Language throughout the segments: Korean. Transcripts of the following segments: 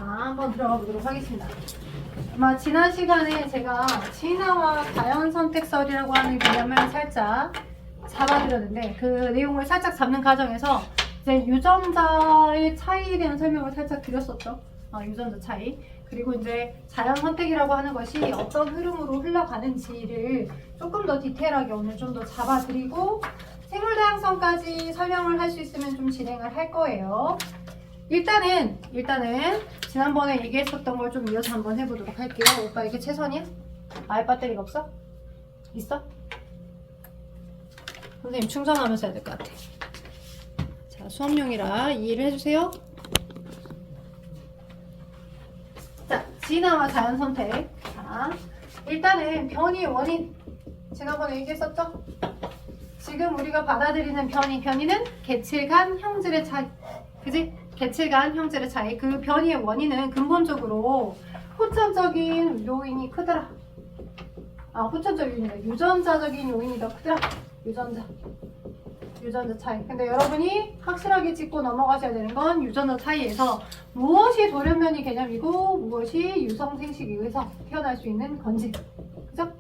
한번 들어가 보도록 하겠습니다. 아마 지난 시간에 제가 진화와 자연 선택설이라고 하는 개념을 살짝 잡아드렸는데 그 내용을 살짝 잡는 과정에서 이제 유전자의 차이에 대한 설명을 살짝 드렸었죠. 유전자 차이. 그리고 이제 자연 선택이라고 하는 것이 어떤 흐름으로 흘러가는지를 조금 더 디테일하게 오늘 좀 더 잡아드리고 생물 다양성까지 설명을 할 수 있으면 좀 진행을 할 거예요. 일단은 지난번에 얘기했었던 걸 좀 이어서 한번 해보도록 할게요. 오빠 이게 최선이야? 아예 배터리가 없어? 있어? 선생님 충전하면서 해야 될 것 같아. 자, 수업용이라 이해를 해주세요. 자, 진화와 자연 선택. 자, 일단은 변이 원인 지난번에 얘기했었죠? 지금 우리가 받아들이는 변이는 개체 간 형질의 차이. 그지? 개체 간 형질의 차이. 그 변이의 원인은 근본적으로 후천적인 요인이 크더라. 후천적인 요인이다. 유전자적인 요인이 더 크더라. 유전자 차이. 근데 여러분이 확실하게 짚고 넘어가셔야 되는 건 유전자 차이에서 무엇이 돌연변이 개념이고 무엇이 유성생식에 의해서 태어날 수 있는 건지. 그죠?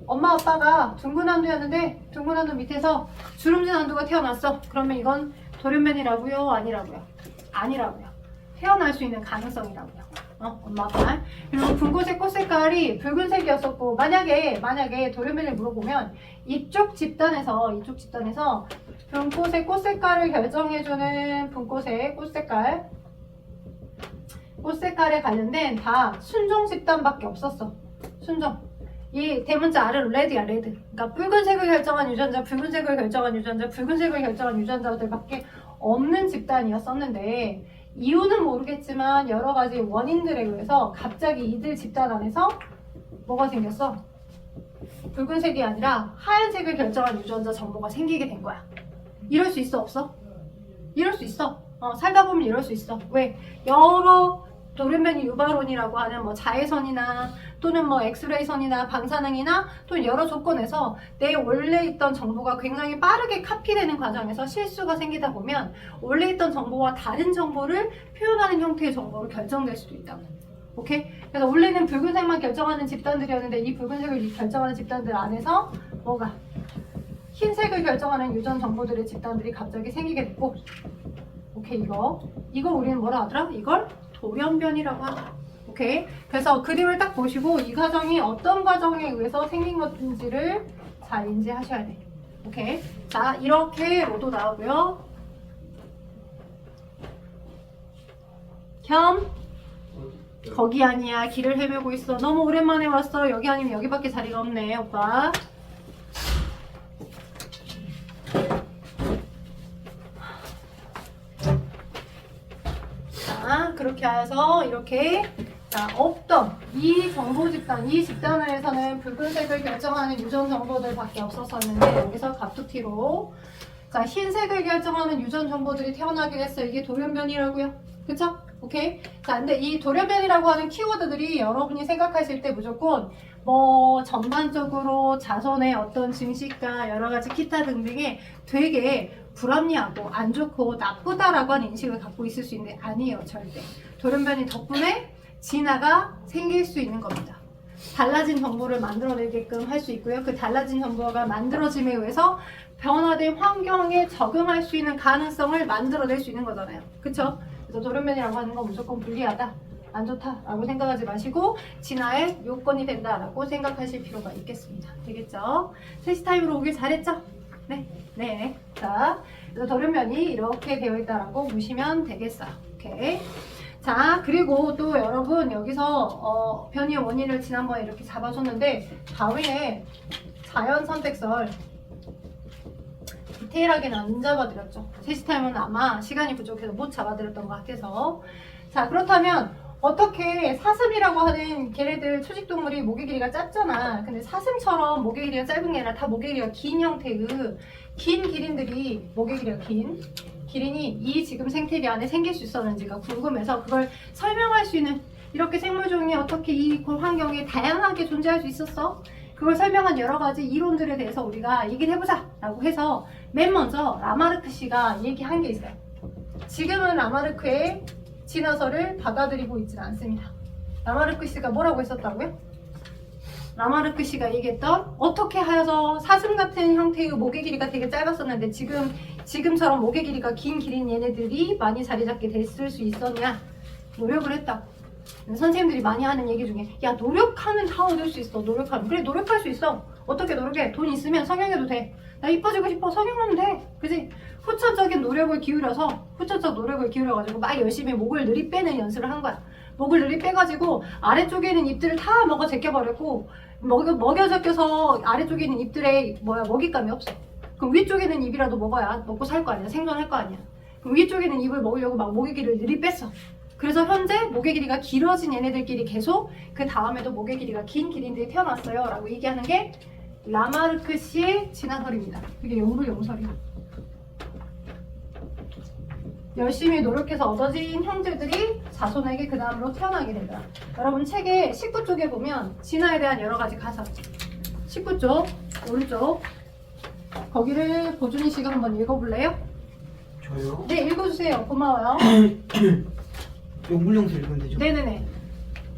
엄마 아빠가 둥근한두였는데 둥근한두 밑에서 주름진 한두가 태어났어. 그러면 이건 돌연변이라고요? 아니라고요. 태어날 수 있는 가능성이라고요. 엄마 아빠. 그리고 분고색 꽃색깔이 붉은색이었었고 만약에 돌연변이를 물어보면 이쪽 집단에서 분고색 꽃색깔을 결정해주는 분고색 꽃색깔에 관련된 다 순종 집단밖에 없었어. 순종. 이 대문자 아래로 레드야, 레드. 그러니까 붉은색을 결정한 유전자, 붉은색을 결정한 유전자들밖에 없는 집단이었었는데 이유는 모르겠지만 여러 가지 원인들에 의해서 갑자기 이들 집단 안에서 뭐가 생겼어? 붉은색이 아니라 하얀색을 결정한 유전자 정보가 생기게 된 거야. 이럴 수 있어, 없어? 이럴 수 있어. 살다 보면 이럴 수 있어. 왜? 여러 돌연변이 유발원이라고 하는 뭐 자외선이나 또는 뭐 엑스레이 선이나 방사능이나 또는 여러 조건에서 내 원래 있던 정보가 굉장히 빠르게 카피되는 과정에서 실수가 생기다 보면 원래 있던 정보와 다른 정보를 표현하는 형태의 정보로 결정될 수도 있다. 오케이? 그래서 원래는 붉은색만 결정하는 집단들이었는데 이 붉은색을 결정하는 집단들 안에서 뭐가 흰색을 결정하는 유전 정보들의 집단들이 갑자기 생기게 됐고, 오케이, 이거 우리는 뭐라 하더라? 이걸 돌연변이라고 하더라. 오케이. 그래서 그림을 딱 보시고 이 과정이 어떤 과정에 의해서 생긴 것인지를 잘 인지하셔야 돼. 오케이. 자, 이렇게 로도 나오고요. 거기 아니야. 길을 헤매고 있어. 너무 오랜만에 왔어. 여기 아니면 여기밖에 자리가 없네, 오빠. 자, 그렇게 해서 이렇게 없던 이 정보 집단, 이 집단 안에서는 붉은색을 결정하는 유전 정보들밖에 없었었는데 여기서 갑툭튀로 자, 흰색을 결정하는 유전 정보들이 태어나게 됐어. 이게 돌연변이라고요. 그쵸? 오케이? 자, 근데 이 돌연변이라고 하는 키워드들이 여러분이 생각하실 때 무조건 뭐 전반적으로 자손의 어떤 증식과 여러 가지 기타 등등에 되게 불합리하고 안 좋고 나쁘다라고 하는 인식을 갖고 있을 수 있는데 아니에요. 절대. 돌연변이 덕분에 진화가 생길 수 있는 겁니다. 달라진 정보를 만들어내게끔 할 수 있고요. 그 달라진 정보가 만들어짐에 의해서 변화된 환경에 적응할 수 있는 가능성을 만들어낼 수 있는 거잖아요. 그쵸? 그래서 돌연변이라고 하는 건 무조건 불리하다, 안 좋다라고 생각하지 마시고 진화의 요건이 된다라고 생각하실 필요가 있겠습니다. 되겠죠? 세시타임으로 오길 잘했죠? 네. 자, 그래서 돌연변이 이렇게 되어 있다라고 보시면 되겠어요. 오케이. 자, 그리고 또 여러분 여기서 변이의 원인을 지난번에 이렇게 잡아줬는데 다음에 자연 선택설 디테일하게는 안 잡아드렸죠. 세시타임은 아마 시간이 부족해서 못 잡아드렸던 것 같아서. 자, 그렇다면 어떻게 사슴이라고 하는 걔네들 초식동물이 목의 길이가 짧잖아. 근데 사슴처럼 목의 길이가 짧은 게 아니라 다 목의 길이가 긴 형태의 긴 기린들이 목의 길이가 기린이 이 지금 생태계 안에 생길 수 있었는지가 궁금해서 그걸 설명할 수 있는 이렇게 생물종이 어떻게 이 환경에 다양하게 존재할 수 있었어? 그걸 설명한 여러 가지 이론들에 대해서 우리가 얘기를 해보자 라고 해서 맨 먼저 라마르크 씨가 얘기한 게 있어요. 지금은 라마르크의 진화설을 받아들이고 있지는 않습니다. 라마르크 씨가 뭐라고 했었다고요? 라마르크 씨가 얘기했던 어떻게 하여서 사슴 같은 형태의 목의 길이가 되게 짧았었는데 지금처럼 목의 길이가 긴 길인 얘네들이 많이 자리 잡게 됐을 수 있었냐? 노력을 했다. 선생님들이 많이 하는 얘기 중에 야 노력하면 다 얻을 수 있어. 노력하면. 그래 노력할 수 있어. 어떻게 노력해? 돈 있으면 성형해도 돼. 나 이뻐지고 싶어. 성형하면 돼. 그지? 후천적인 노력을 기울여서 후천적 노력을 기울여가지고 막 열심히 목을 느리 빼는 연습을 한 거야. 목을 느리 빼가지고 아래쪽에 있는 잎들을 다 먹어 제껴버렸고 먹여 제껴서 아래쪽에 있는 잎들에 먹잇감이 없어. 그럼 위쪽에 있는 잎이라도 먹고 살 거 아니야. 생존할 거 아니야. 그럼 위쪽에 있는 잎을 먹으려고 막 목의 길이를 느리 뺐어. 그래서 현재 목의 길이가 길어진 얘네들끼리 계속 그 다음에도 목의 길이가 긴 기린들이 태어났어요 라고 얘기하는 게 라마르크 씨의 진화설입니다. 그게 용설이야. 열심히 노력해서 얻어진 형제들이 자손에게 그 다음으로 태어나게 되더라. 여러분 책의 19쪽에 보면 진화에 대한 여러 가지 가설 19쪽 오른쪽 거기를 보준이 씨가 한번 읽어볼래요? 저요? 네 읽어주세요. 고마워요. 용불용서 읽으면 되죠? 네네네.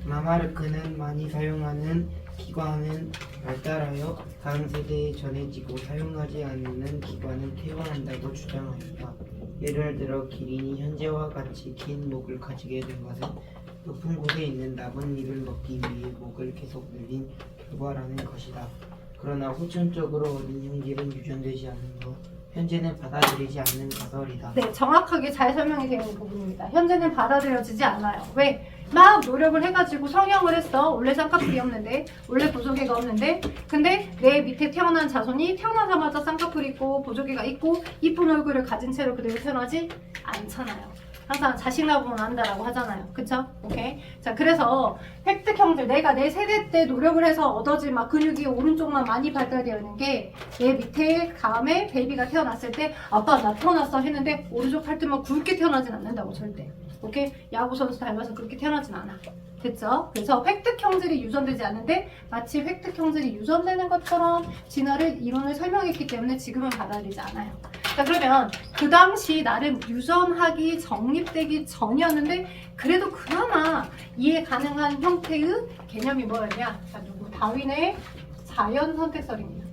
라마르크는 많이 사용하는 기관은 발달하여 다음 세대에 전해지고 사용하지 않는 기관은 퇴화한다고 주장하였다. 예를 들어 기린이 현재와 같이 긴 목을 가지게 된 것은 높은 곳에 있는 나뭇잎을 먹기 위해 목을 계속 늘린 결과라는 것이다. 그러나 후천적으로 얻은 형질은 유전되지 않는 것, 현재는 받아들이지 않는 가설이다. 네, 정확하게 잘 설명이 되어 있는 부분입니다. 현재는 받아들여지지 않아요. 왜? 막 노력을 해가지고 성형을 했어. 원래 쌍꺼풀이 없는데, 원래 보조개가 없는데, 근데 내 밑에 태어난 자손이 태어나자마자 쌍꺼풀이 있고 보조개가 있고 이쁜 얼굴을 가진 채로 그대로 태어나지 않잖아요. 항상 자신감은 안다라고 하잖아요. 그쵸? 오케이. 자, 그래서 획득 형질, 내가 내 세대 때 노력을 해서 얻어진 막 근육이 오른쪽만 많이 발달되어 있는 게 내 밑에 다음에 베이비가 태어났을 때 아빠 나 태어났어 했는데 오른쪽 팔뚝만 굵게 태어나진 않는다고 절대. 오케이? 야구선수 닮아서 그렇게 태어나진 않아. 됐죠? 그래서 획득 형질이 유전되지 않는데 마치 획득 형질이 유전되는 것처럼 진화를 이론을 설명했기 때문에 지금은 받아들이지 않아요. 자, 그러면 그 당시 나름 유전학이 정립되기 전이었는데 그래도 그나마 이해 가능한 형태의 개념이 뭐였냐? 자, 누구? 다윈의 자연선택설입니다.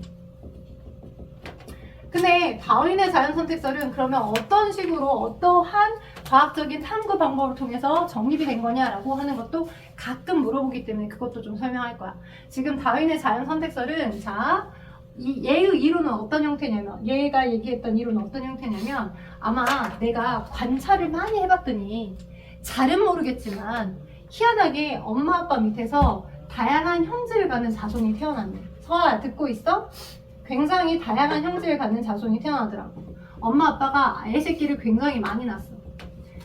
근데 다윈의 자연선택설은 그러면 어떤 식으로 어떠한 과학적인 탐구 방법을 통해서 정립이 된 거냐라고 하는 것도 가끔 물어보기 때문에 그것도 좀 설명할 거야. 지금 다윈의 자연선택설은 자, 얘의 이론은 어떤 형태냐면 얘가 얘기했던 이론은 어떤 형태냐면 아마 내가 관찰을 많이 해봤더니 잘은 모르겠지만 희한하게 엄마 아빠 밑에서 다양한 형질을 갖는 자손이 태어났네. 서아 듣고 있어? 굉장히 다양한 형질을 갖는 자손이 태어나더라고. 엄마 아빠가 애 새끼를 굉장히 많이 낳았어.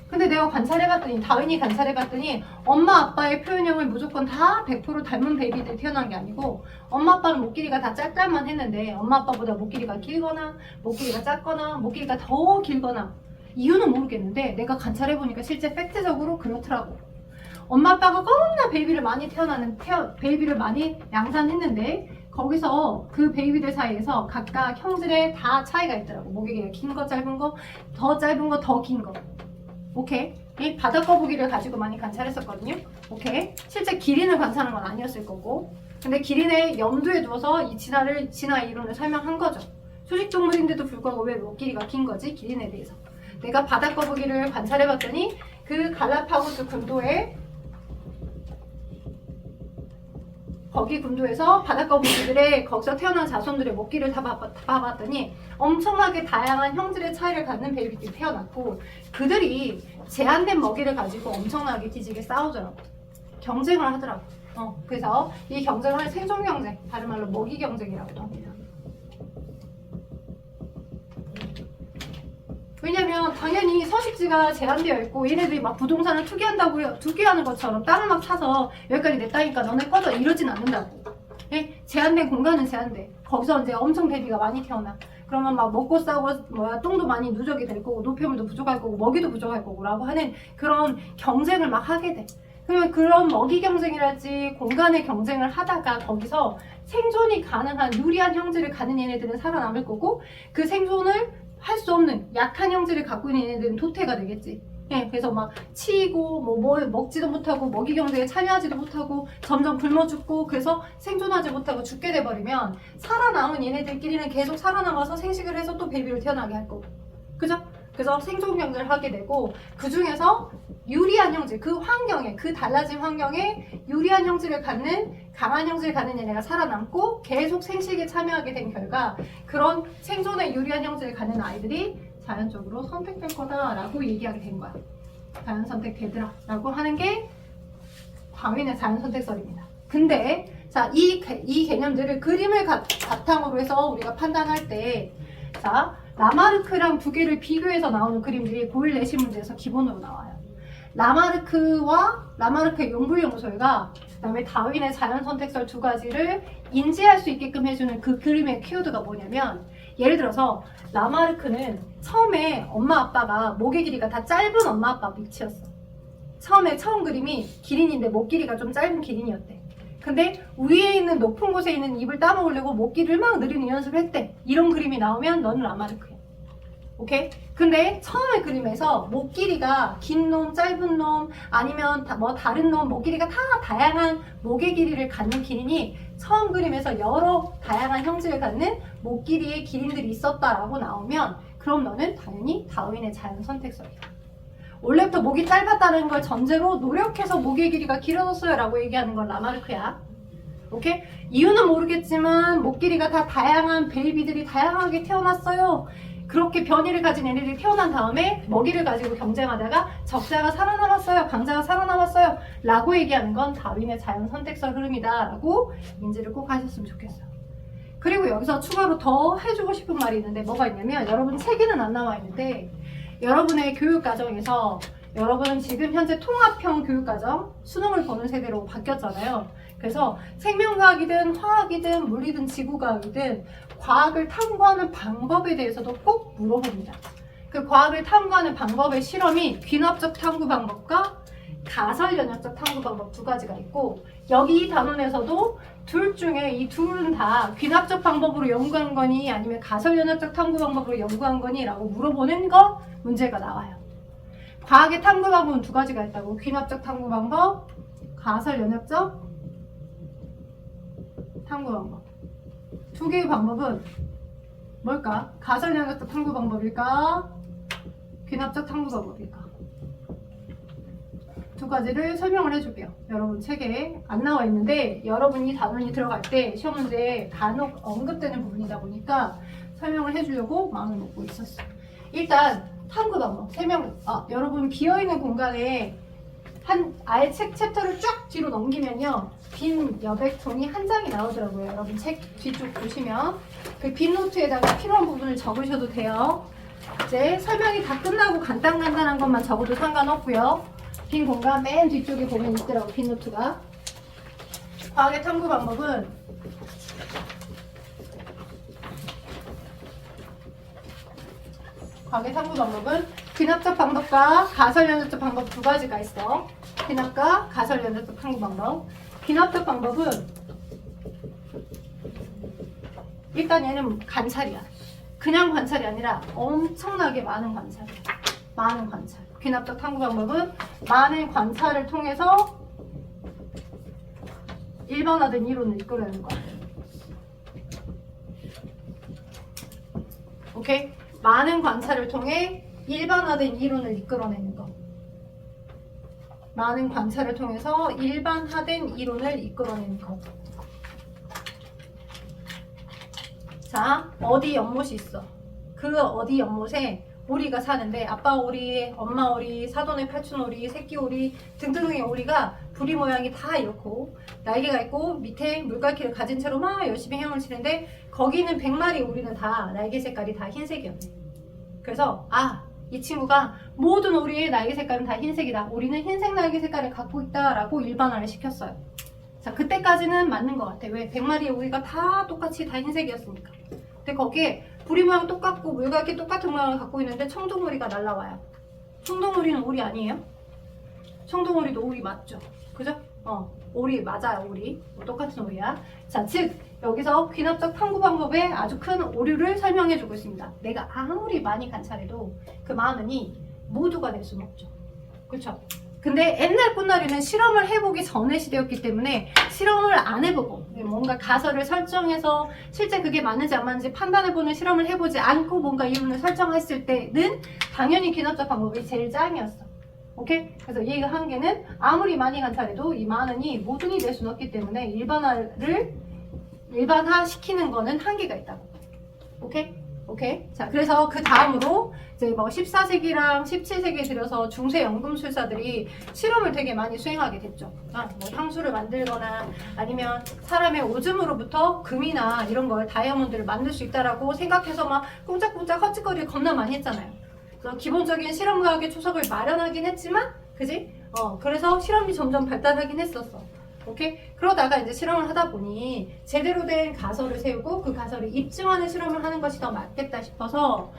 근데 내가 관찰해봤더니 다윈이 관찰해봤더니 엄마 아빠의 표현형을 무조건 다 100% 닮은 베이비들이 태어난 게 아니고 엄마 아빠는 목 길이가 다 짧다만 했는데 엄마 아빠보다 목 길이가 길거나 목 길이가 작거나 목 길이가 더 길거나 이유는 모르겠는데 내가 관찰해보니까 실제 팩트적으로 그렇더라고. 엄마 아빠가 겁나 베이비를 많이 양산했는데 거기서 그 베이비들 사이에서 각각 형질에 다 차이가 있더라고. 목의 길이가 긴 거, 짧은 거, 더 짧은 거, 더 긴 거. 오케이. 이 바닥 거북이를 가지고 많이 관찰했었거든요. 오케이. 실제 기린을 관찰한 건 아니었을 거고. 근데 기린의 염두에 두어서 이 진화 이론을 설명한 거죠. 초식 동물인데도 불구하고 왜 목 길이가 긴 거지? 기린에 대해서. 내가 바닥 거북이를 관찰해봤더니 그 갈라파고스 군도에 거기 군도에서 바닷거북이들의 거기서 태어난 자손들의 목길을 다 봐봤더니 엄청나게 다양한 형질의 차이를 갖는 베이비들이 태어났고 그들이 제한된 먹이를 가지고 엄청나게 뒤지게 싸우더라고. 경쟁을 하더라고. 그래서 이 경쟁을 생존 경쟁, 다른 말로 먹이 경쟁이라고도 합니다. 왜냐면 당연히 서식지가 제한되어 있고 얘네들이 막 부동산을 투기하는 것처럼 땅을 막 사서 여기까지 내 땅이니까 너네 꺼져 이러진 않는다고. 예? 제한된 공간은 제한돼. 거기서 이제 엄청 베비가 많이 태어나. 그러면 막 먹고 싸고 똥도 많이 누적이 될 거고 노폐물도 부족할 거고 먹이도 부족할 거고 라고 하는 그런 경쟁을 막 하게 돼. 그러면 그런 먹이 경쟁이랄지 공간의 경쟁을 하다가 거기서 생존이 가능한 유리한 형질을 가는 얘네들은 살아남을 거고 그 생존을 할 수 없는 약한 형질을 갖고 있는 얘네들은 도태가 되겠지. 예, 그래서 막 치이고 뭘 먹지도 못하고 먹이 경쟁에 참여하지도 못하고 점점 굶어 죽고 그래서 생존하지 못하고 죽게 돼버리면 살아남은 얘네들끼리는 계속 살아남아서 생식을 해서 또 베이비를 태어나게 할 거고, 그죠? 그래서 생존 경쟁을 하게 되고 그 중에서 유리한 형질, 그 환경에, 그 달라진 환경에 유리한 형질을 갖는 강한 형질을 갖는 얘네가 살아남고 계속 생식에 참여하게 된 결과 그런 생존에 유리한 형질을 갖는 아이들이 자연적으로 선택될 거다라고 얘기하게 된 거야. 자연 선택되더라 라고 하는 게 다윈의 자연 선택설입니다. 근데 자, 이 개념들을 그림을 바탕으로 해서 우리가 판단할 때 자, 라마르크랑 두 개를 비교해서 나오는 그림들이 고1 내신 문제에서 기본으로 나와요. 라마르크와 라마르크의 용불용설과 그 다음에 다윈의 자연 선택설 두 가지를 인지할 수 있게끔 해주는 그 그림의 키워드가 뭐냐면, 예를 들어서 라마르크는 처음에 엄마 아빠가 목의 길이가 다 짧은 엄마 아빠 위치였어. 처음 그림이 기린인데 목 길이가 좀 짧은 기린이었대. 근데 위에 있는 높은 곳에 있는 입을 따먹으려고 목 길이를 막 늘리는 연습을 했대. 이런 그림이 나오면 너는 라마르크야. 오케이? 근데 처음에 그림에서 목 길이가 긴 놈, 짧은 놈, 아니면 다른 놈, 목 길이가 다 다양한 목의 길이를 갖는 기린이 처음 그림에서 여러 다양한 형질을 갖는 목 길이의 기린들이 있었다라고 나오면 그럼 너는 당연히 다윈의 자연 선택설이야. 원래부터 목이 짧았다는 걸 전제로 노력해서 목의 길이가 길어졌어요 라고 얘기하는 건 라마르크야. 오케이? 이유는 모르겠지만 목 길이가 다 다양한 베이비들이 다양하게 태어났어요. 그렇게 변이를 가진 애들이 태어난 다음에 먹이를 가지고 경쟁하다가 적자가 살아남았어요, 강자가 살아남았어요 라고 얘기하는 건 다윈의 자연 선택설 흐름이다 라고 인지를 꼭 하셨으면 좋겠어요. 그리고 여기서 추가로 더 해주고 싶은 말이 있는데 뭐가 있냐면, 여러분 책에는 안 나와 있는데 여러분의 교육과정에서 여러분은 지금 현재 통합형 교육과정 수능을 보는 세대로 바뀌었잖아요. 그래서 생명과학이든 화학이든 물리든 지구과학이든 과학을 탐구하는 방법에 대해서도 꼭 물어봅니다. 그 과학을 탐구하는 방법의 실험이 귀납적 탐구 방법과 가설 연역적 탐구 방법 두 가지가 있고, 여기 이 단원에서도 둘 중에 이 둘은 다 귀납적 방법으로 연구한 거니 아니면 가설 연역적 탐구 방법으로 연구한 거니 라고 물어보는 거 문제가 나와요. 과학의 탐구 방법은 두 가지가 있다고. 귀납적 탐구 방법, 가설 연역적 탐구 방법. 두 개의 방법은 뭘까? 가설 연역적 탐구 방법일까? 귀납적 탐구 방법일까? 두 가지를 설명을 해줄게요. 여러분 책에 안 나와 있는데 여러분이 단원이 들어갈 때 시험 문제에 간혹 언급되는 부분이다 보니까 설명을 해주려고 마음을 먹고 있었어요. 일단 탐구 방법 여러분 비어있는 공간에 아예 챕터를 쫙 뒤로 넘기면요, 빈 여백통이 한 장이 나오더라고요. 여러분 책 뒤쪽 보시면 그 빈 노트에다가 필요한 부분을 적으셔도 돼요. 이제 설명이 다 끝나고 간단한 것만 적어도 상관없고요. 빈 공간 맨 뒤쪽에 보면 있더라고, 빈 노트가. 과학의 탐구 방법은 귀납적 방법과 가설 연역적 방법 두 가지가 있어. 귀납과 가설 연역적 탐구 방법. 귀납적 방법은 일단 얘는 관찰이야. 그냥 관찰이 아니라 엄청나게 많은 관찰이야. 많은 관찰. 귀납적 탐구 방법은 많은 관찰을 통해서 일반화된 이론을 이끌어내는 거야. 오케이? 많은 관찰을 통해 일반화된 이론을 이끌어내는 거. 많은 관찰을 통해서 일반화된 이론을 이끌어내는 거. 자, 어디 연못이 있어. 그 어디 연못에 오리가 사는데 아빠 오리, 엄마 오리, 사돈의 팔촌 오리, 새끼 오리 등등의 오리가 부리 모양이 다 이렇고 날개가 있고 밑에 물갈퀴를 가진 채로 막 열심히 헤엄을 치는데 거기는 100마리 오리는 다 날개 색깔이 다 흰색이었네. 그래서 이 친구가 모든 오리의 날개 색깔은 다 흰색이다. 오리는 흰색 날개 색깔을 갖고 있다라고 일반화를 시켰어요. 자, 그때까지는 맞는 것 같아. 왜? 100마리의 오리가 다 똑같이 다 흰색이었으니까. 근데 거기에 부리 모양 똑같고 물갈퀴 똑같은 모양을 갖고 있는데 청동오리가 날라와요. 청동오리는 오리 아니에요? 청동오리도 오리 맞죠? 그죠? 오리 맞아요. 오리 똑같은 오리야. 자, 즉 여기서 귀납적 탐구 방법의 아주 큰 오류를 설명해주고 있습니다. 내가 아무리 많이 관찰해도 그 많으니 모두가 될 수는 없죠. 그쵸? 근데 옛날 꽃놀이는 실험을 해보기 전의 시대였기 때문에 실험을 안 해보고 뭔가 가설을 설정해서 실제 그게 맞는지 안 맞는지 판단해보는 실험을 해보지 않고 뭔가 이론을 설정했을 때는 당연히 귀납작 방법이 제일 짱이었어. 오케이? 그래서 이 한계는 아무리 많이 관찰해도 이 많으니 모든이 될 수는 없기 때문에 일반화시키는 거는 한계가 있다고. 오케이? 오케이? 자, 그래서 그 다음으로 이제 뭐 14세기랑 17세기에 들여서 중세 연금술사들이 실험을 되게 많이 수행하게 됐죠. 뭐 향수를 만들거나 아니면 사람의 오줌으로부터 금이나 이런 걸 다이아몬드를 만들 수 있다라고 생각해서 막 꼼짝꼼짝 헛짓거리를 겁나 많이 했잖아요. 그래서 기본적인 실험과학의 초석을 마련하긴 했지만, 그지? 그래서 실험이 점점 발달하긴 했었어. 오케이? 그러다가 이제 실험을 하다 보니 제대로 된 가설을 세우고 그 가설을 입증하는 실험을 하는 것이 더 맞겠다 싶어서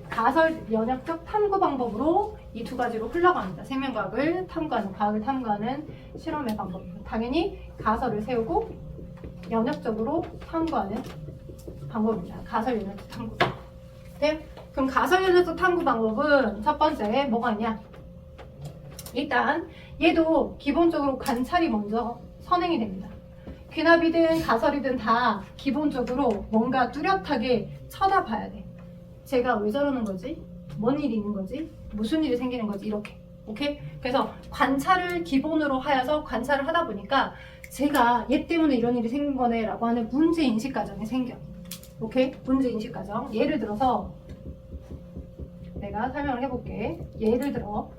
가설 연역적 탐구 방법으로 이 두 가지로 흘러갑니다. 생명과학을 탐구하는, 과학을 탐구하는 실험의 방법. 당연히 가설을 세우고 연역적으로 탐구하는 방법입니다. 가설 연역적 탐구. 네? 그럼 가설 연역적 탐구 방법은 첫 번째 뭐가 있냐? 일단 얘도 기본적으로 관찰이 먼저 선행이 됩니다. 귀납이든 가설이든 다 기본적으로 뭔가 뚜렷하게 쳐다봐야 돼. 제가 왜 저러는 거지? 뭔 일이 있는 거지? 무슨 일이 생기는 거지? 이렇게. 오케이? 그래서 관찰을 기본으로 하여서 관찰을 하다 보니까 제가 얘 때문에 이런 일이 생긴 거네 라고 하는 문제인식 과정이 생겨. 오케이? 문제인식 과정. 예를 들어서 내가 설명을 해볼게. 예를 들어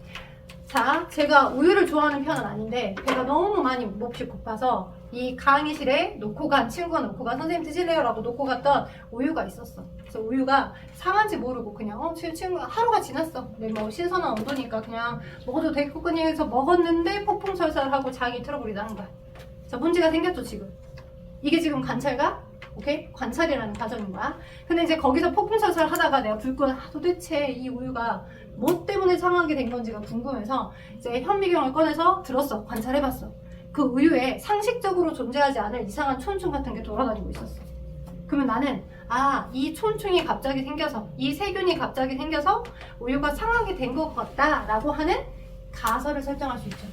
자, 제가 우유를 좋아하는 편은 아닌데 배가 너무 많이 몹시 고파서 이 강의실에 친구가 놓고 간 선생님 드실래요? 라고 놓고 갔던 우유가 있었어. 그래서 우유가 상한지 모르고 그냥 친구 하루가 지났어. 근데 뭐 신선한 온도니까 그냥 먹어도 되겠거니 해서 먹었는데 폭풍 설사를 하고 장이 트러블이라는 거야. 자, 문제가 생겼죠 지금. 이게 지금 관찰가? 오케이? 관찰이라는 과정인 거야. 근데 이제 거기서 폭풍설사를 하다가 내가 도대체 이 우유가 뭐 때문에 상하게 된 건지가 궁금해서 이제 현미경을 꺼내서 들었어. 관찰해봤어. 그 우유에 상식적으로 존재하지 않을 이상한 촌충 같은 게 돌아다니고 있었어. 그러면 나는 이 촌충이 갑자기 생겨서 이 세균이 갑자기 생겨서 우유가 상하게 된 것 같다라고 하는 가설을 설정할 수 있죠.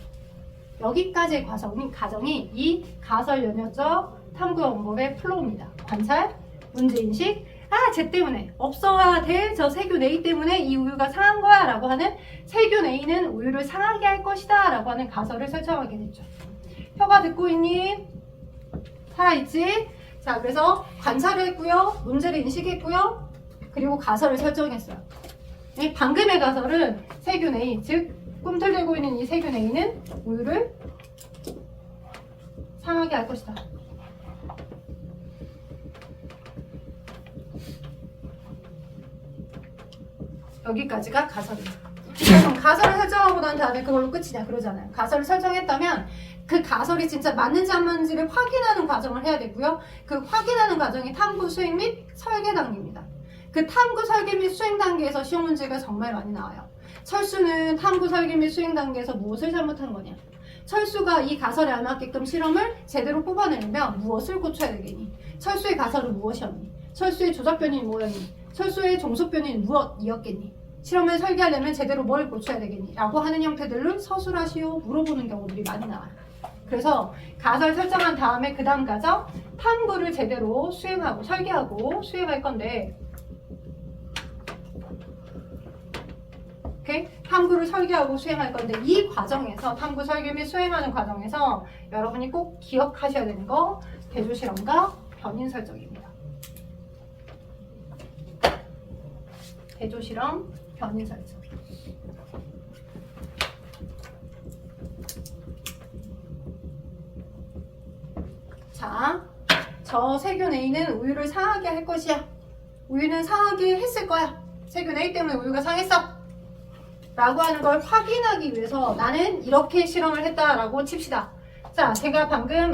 여기까지의 과정이 이 가설 연역적 탐구 방법의 플로우입니다. 관찰, 문제인식, 쟤 때문에 없어야 될 저 세균 A 때문에 이 우유가 상한 거야 라고 하는 세균 A는 우유를 상하게 할 것이다 라고 하는 가설을 설정하게 됐죠. 혀가 듣고 있니? 살아있지? 자, 그래서 관찰을 했고요, 문제를 인식했고요, 그리고 가설을 설정했어요. 방금의 가설은 세균 A, 즉 꿈틀대고 있는 이 세균 A는 우유를 상하게 할 것이다. 여기까지가 가설입니다. 그럼 가설을 설정하고 난 다음에 그걸로 끝이냐 그러잖아요. 가설을 설정했다면 그 가설이 진짜 맞는지 안 맞는지를 확인하는 과정을 해야 되고요. 그 확인하는 과정이 탐구, 수행 및 설계 단계입니다. 그 탐구, 설계 및 수행 단계에서 시험 문제가 정말 많이 나와요. 철수는 탐구, 설계 및 수행 단계에서 무엇을 잘못한 거냐? 철수가 이 가설에 안 맞게끔 실험을 제대로 뽑아내려면 무엇을 고쳐야 되겠니? 철수의 가설은 무엇이었니? 철수의 조작 변이는 뭐였니? 철수의 종속 변이는 무엇이었겠니? 실험을 설계하려면 제대로 뭘 고쳐야 되겠니? 라고 하는 형태들을 서술하시오 물어보는 경우들이 많이 나와요. 그래서 가설 설정한 다음에 그 다음 과정 탐구를 제대로 수행하고 설계하고 수행할 건데 오케이? 탐구를 설계하고 수행할 건데 이 과정에서 탐구 설계 및 수행하는 과정에서 여러분이 꼭 기억하셔야 되는 거 대조 실험과 변인 설정입니다. 대조 실험, 변인 설정. 자, 저 세균 A는 우유를 상하게 할 것이야. 우유는 상하게 했을 거야. 세균 A 때문에 우유가 상했어. 라고 하는 걸 확인하기 위해서 나는 이렇게 실험을 했다라고 칩시다. 자, 제가 방금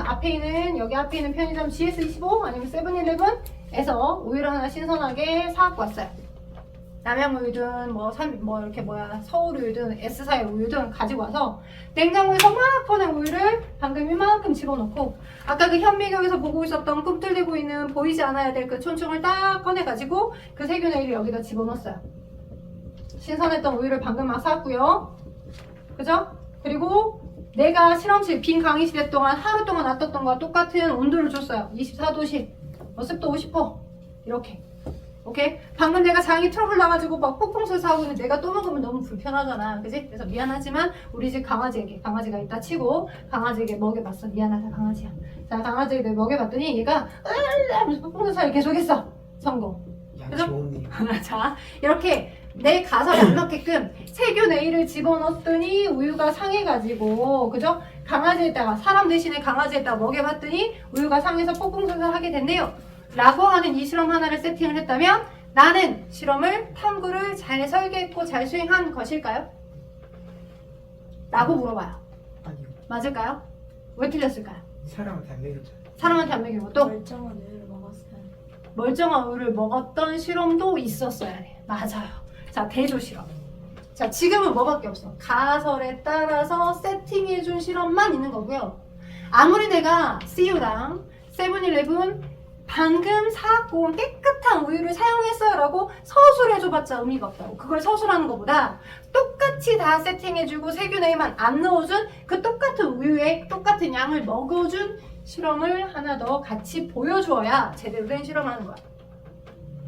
여기 앞에 있는 편의점 GS25 아니면 세븐일레븐에서 우유를 하나 신선하게 사갖고 왔어요. 남양우유든 서울우유든 S사의 우유든 가지고 와서 냉장고에서 막 꺼낸 우유를 방금 이만큼 집어넣고 아까 그 현미경에서 보고 있었던 꿈틀대고 있는 보이지 않아야 될 그 촌충을 딱 꺼내가지고 그 세균 A를 여기다 집어넣었어요. 신선했던 우유를 방금 막 샀고요. 그죠? 그리고 내가 실험실 빈 강의실 동안 하루 동안 놔뒀던 거와 똑같은 온도를 줬어요. 24도씨, 습도 50%. 이렇게. 오케이? 방금 내가 장이 트러블 나가지고 막 폭풍소사 하고 있는데 내가 또 먹으면 너무 불편하잖아. 그지? 그래서 미안하지만 우리 집 강아지에게, 강아지가 있다 치고 강아지에게 먹여봤어. 미안하다 강아지야. 자, 강아지에게 먹여봤더니 얘가 하면서 폭풍소사를 계속했어. 성공. 야, 좋네요. 자, 이렇게 내 가설에 안 맞게끔 세균 A를 집어넣었더니 우유가 상해가지고, 그죠? 강아지에다가, 사람 대신에 강아지에다가 먹여봤더니 우유가 상해서 폭풍소사를 하게 됐네요. 라고 하는 이 실험 하나를 세팅을 했다면 나는 실험을 탐구를 잘 설계했고 잘 수행한 것일까요? 라고 물어봐요. 아니요. 맞을까요? 왜 틀렸을까요? 사람한테 안 먹였잖아요. 사람한테 안 먹이고 또 멀쩡한 우유를 먹었어요. 멀쩡한 우유를 먹었던 실험도 있었어야 해. 맞아요. 자, 대조 실험. 자, 지금은 뭐밖에 없어. 가설에 따라서 세팅해준 실험만 있는 거고요. 아무리 내가 CU랑 세븐일레븐 방금 사갖고 온 깨끗한 우유를 사용했어요 라고 서술해줘봤자 의미가 없다고. 그걸 서술하는 것보다 똑같이 다 세팅해주고 세균 A만 안 넣어준 그 똑같은 우유에 똑같은 양을 먹어준 실험을 하나 더 같이 보여주어야 제대로 된 실험하는 거야.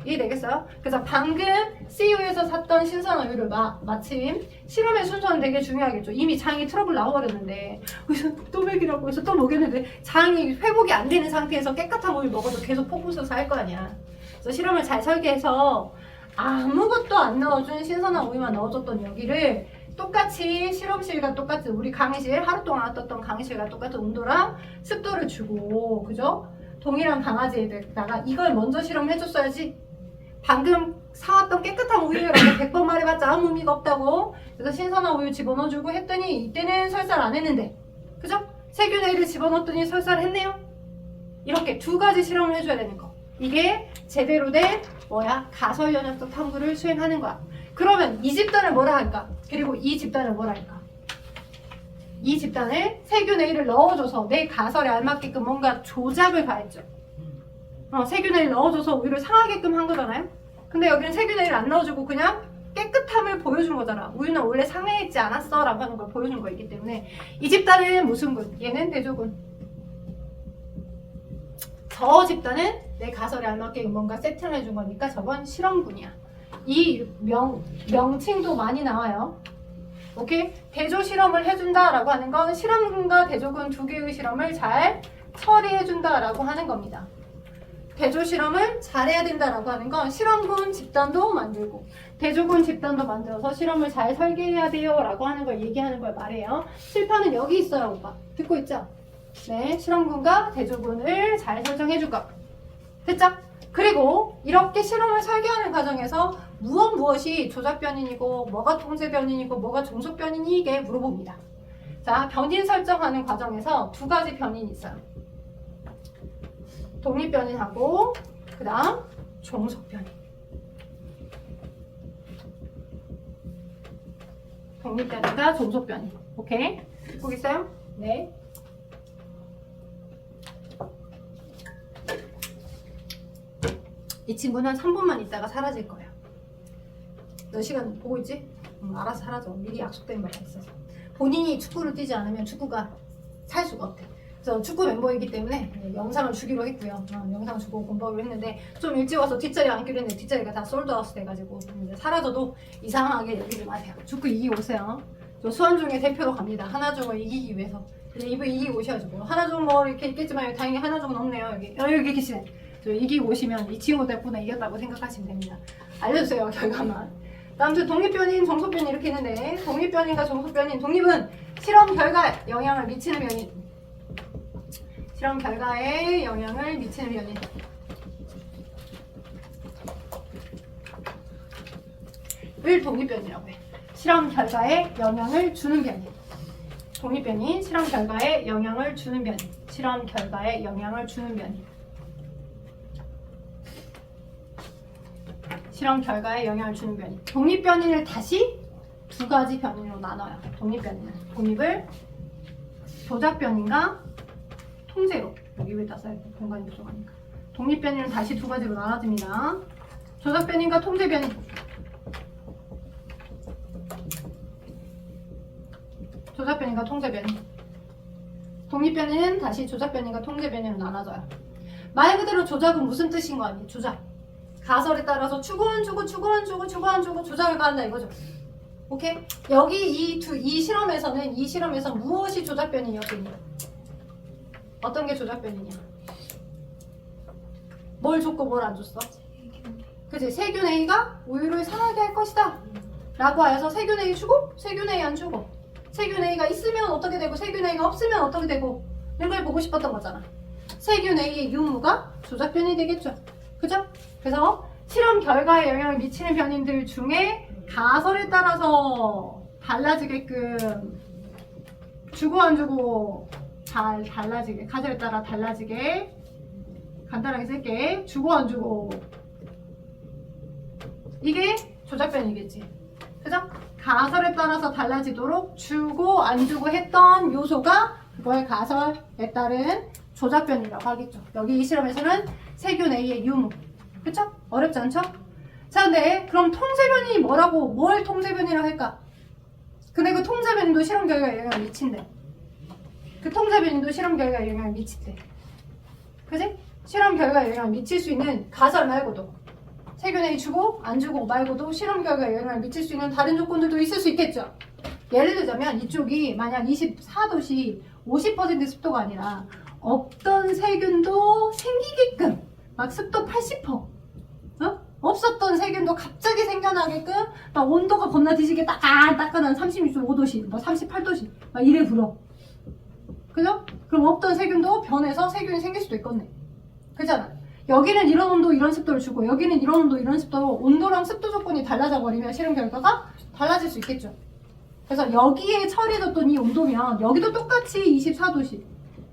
이해되겠어요? 그래서 방금 CU에서 샀던 신선한 우유를 마침 실험의 순서는 되게 중요하겠죠. 이미 장이 트러블 나와버렸는데 그래서 또 먹이라고 해서 또 먹였는데 장이 회복이 안 되는 상태에서 깨끗한 우유 먹어도 계속 폭풍소사 할 거 아니야. 그래서 실험을 잘 설계해서 아무것도 안 넣어준 신선한 우유만 넣어줬던 여기를 똑같이 실험실과 똑같은 우리 강의실 하루 동안 놨던 강의실과 똑같은 온도랑 습도를 주고, 그죠? 동일한 강아지에다가 이걸 먼저 실험해줬어야지. 방금 사왔던 깨끗한 우유라고 100번 말해봤자 아무 의미가 없다고. 그래서 신선한 우유 집어넣어주고 했더니 이때는 설사를 안 했는데, 그죠? 세균 A를 집어넣었더니 설사를 했네요. 이렇게 두 가지 실험을 해줘야 되는 거. 이게 제대로 된 가설 연역적 탐구를 수행하는 거야. 그러면 이 집단을 뭐라 할까? 그리고 이 집단을 뭐라 할까? 이 집단을 세균 A를 넣어줘서 내 가설에 알맞게끔 뭔가 조작을 가했죠. 세균 A를 넣어줘서 우유를 상하게끔 한 거잖아요. 근데 여기는 세균 A를 안 넣어주고 그냥 깨끗함을 보여준 거잖아. 우유는 원래 상해있지 않았어 라고 하는 걸 보여준 거이기 때문에 이 집단은 무슨 군? 얘는 대조군. 저 집단은 내 가설에 알맞게 뭔가 세팅을 해준 거니까 저건 실험군이야. 이 명칭도 많이 나와요. 오케이? 대조 실험을 해준다라고 하는 건 실험군과 대조군 두 개의 실험을 잘 처리해준다라고 하는 겁니다. 대조 실험을 잘해야 된다라고 하는 건 실험군 집단도 만들고 대조군 집단도 만들어서 실험을 잘 설계해야 돼요 라고 하는 걸 얘기하는 걸 말해요. 실판은 여기 있어요, 오빠. 듣고 있죠? 네, 실험군과 대조군을 잘 설정해줄 거. 됐죠? 그리고 이렇게 실험을 설계하는 과정에서 무엇이 조작 변인이고 뭐가 통제 변인이고 뭐가 종속 변인이 이게 물어봅니다. 자, 변인 설정하는 과정에서 두 가지 변인이 있어요. 독립 변인하고 그 다음 종속 변인. 독립 변인과 종속 변인. 오케이? 듣고 계세요? 네. 이 친구는 3분만 있다가 사라질 거예요. 너 시간 보고 있지? 알아서 사라져. 미리 약속된 바가 있어서. 본인이 축구를 뛰지 않으면 축구가 살 수가 없대. 그래서 축구 멤버이기 때문에 영상을 주기로 했고요. 영상 주고 공부하기로 했는데 좀 일찍 와서 뒷자리 앉기로 했는데 뒷자리가 다 솔드아웃 돼가지고 이제 사라져도 이상하게 여기지 마세요. 축구 이기고 오세요. 저 수원중에 대표로 갑니다. 하나중을 이기기 위해서. 이번 이기고 오셔야죠. 하나중 뭐 이렇게 있겠지만 다행히 하나중은 없네요. 여기 계시네. 저 이기고 오시면 이 친구 덕분에 이겼다고 생각하시면 됩니다. 알려주세요, 결과만. 아무튼 독립변인, 종속변인 이렇게 있는데 독립변인과 종속변인, 독립은 실험 결과에 영향을 미치는 변인. 실험 결과에 영향을 미치는 변인. 을 독립변이라고 해. 실험 결과에 영향을 주는 변인. 독립변인, 실험 결과에 영향을 주는 변인. 실험 결과에 영향을 주는 변인. 실험 결과에 영향을 주는 변인. 독립변인을 다시 두 가지 변인으로 나눠요. 독립변인은 독립을 조작변인과 통제로, 여기 위에다 써야 돼. 공간이 부족하니까. 독립변인은 다시 두 가지로 나눠집니다. 조작변인과 통제변인. 조작변이가 통제변이. 독립변이는 다시 조작변이가 통제변이로 나눠져요. 말 그대로 조작은 무슨 뜻인 거 아니에요? 조작. 가설에 따라서 주고 안 주고 주고 안 주고 주고 안 주고 조작을 가한다 이거죠. 오케이? 여기 이 실험에서 무엇이 조작변이냐고. 어떤 게 조작변이냐? 뭘 줬고 뭘 안 줬어? 그치? 세균 A가 우유를 상하게 할 것이다 라고 해서 세균 A 주고 세균 A 안 주고, 세균 A가 있으면 어떻게 되고 세균 A가 없으면 어떻게 되고 이런 걸 보고 싶었던 거잖아. 세균 A의 유무가 조작변이 되겠죠. 그죠? 그래서 실험 결과에 영향을 미치는 변인들 중에 가설에 따라서 달라지게끔 주고 안 주고 달라지게, 가설에 따라 달라지게, 간단하게 쓸게. 주고 안 주고, 이게 조작변이겠지. 그죠? 가설에 따라서 달라지도록 주고 안 주고 했던 요소가 그거의 가설에 따른 조작변이라고 하겠죠. 여기 이 실험에서는 세균 A의 유무. 그쵸? 어렵지 않죠? 자, 근데 그럼 통제변이 뭐라고, 뭘 통제변이라고 할까? 근데 그 통제변도 실험 결과에 영향을 미친대. 그 통제변도 실험 결과에 영향을 미친대. 그지? 실험 결과에 영향을 미칠 수 있는 가설 말고도, 세균 A 주고 안 주고 말고도 실험 결과에 영향을 미칠 수 있는 다른 조건들도 있을 수 있겠죠. 예를 들자면 이쪽이 만약 24도씨 50% 습도가 아니라 없던 세균도 생기게끔 막 습도 80%, 없었던 세균도 갑자기 생겨나게끔 막 온도가 겁나 뒤지게 따끈따끈한 36.5도씨, 뭐 38도씨 막 이래 불어. 그죠? 그럼 없던 세균도 변해서 세균이 생길 수도 있겠네. 그잖아. 여기는 이런 온도 이런 습도를 주고 여기는 이런 온도 이런 습도, 온도랑 습도 조건이 달라져 버리면 실험 결과가 달라질 수 있겠죠. 그래서 여기에 처리해뒀던 이 온도면 여기도 똑같이 24도씨.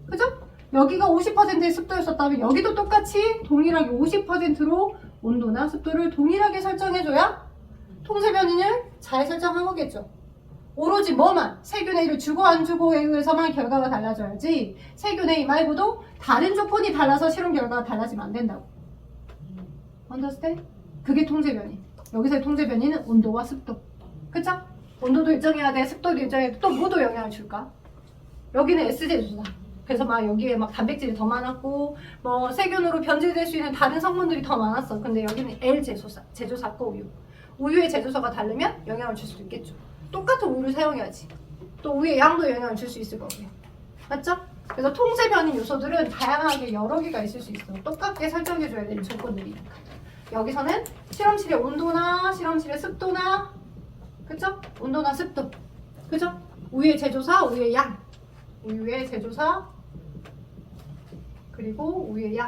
그죠? 여기가 50%의 습도였었다면 여기도 똑같이 동일하게 50%로 온도나 습도를 동일하게 설정해줘야 통제변이를 잘 설정한 거겠죠. 오로지 뭐만 세균 A를 주고 안 주고에 의해서만 결과가 달라져야지 세균 A 말고도 다른 조건이 달라서 실험 결과가 달라지면 안 된다고. Understand? 그게 통제변이. 여기서의 통제변이는 온도와 습도. 그쵸? 온도도 일정해야 돼, 습도도 일정해야 돼. 또 뭐도 영향을 줄까? 여기는 S제조사. 그래서 막 여기에 막 단백질이 더 많았고 뭐 세균으로 변질될 수 있는 다른 성분들이 더 많았어. 근데 여기는 L제조사고 우유. 우유의 제조사가 다르면 영향을 줄 수도 있겠죠. 똑같은 우유를 사용해야지. 또 우유의 양도 영향을 줄 수 있을 거고요. 맞죠? 그래서 통제변인 요소들은 다양하게 여러 개가 있을 수 있어. 똑같게 설정해줘야 되는 조건들이니까. 여기서는 실험실의 온도나 실험실의 습도나, 그쵸? 온도나 습도, 그죠? 우유의 제조사, 우유의 양, 우유의 제조사, 그리고 우유의 양,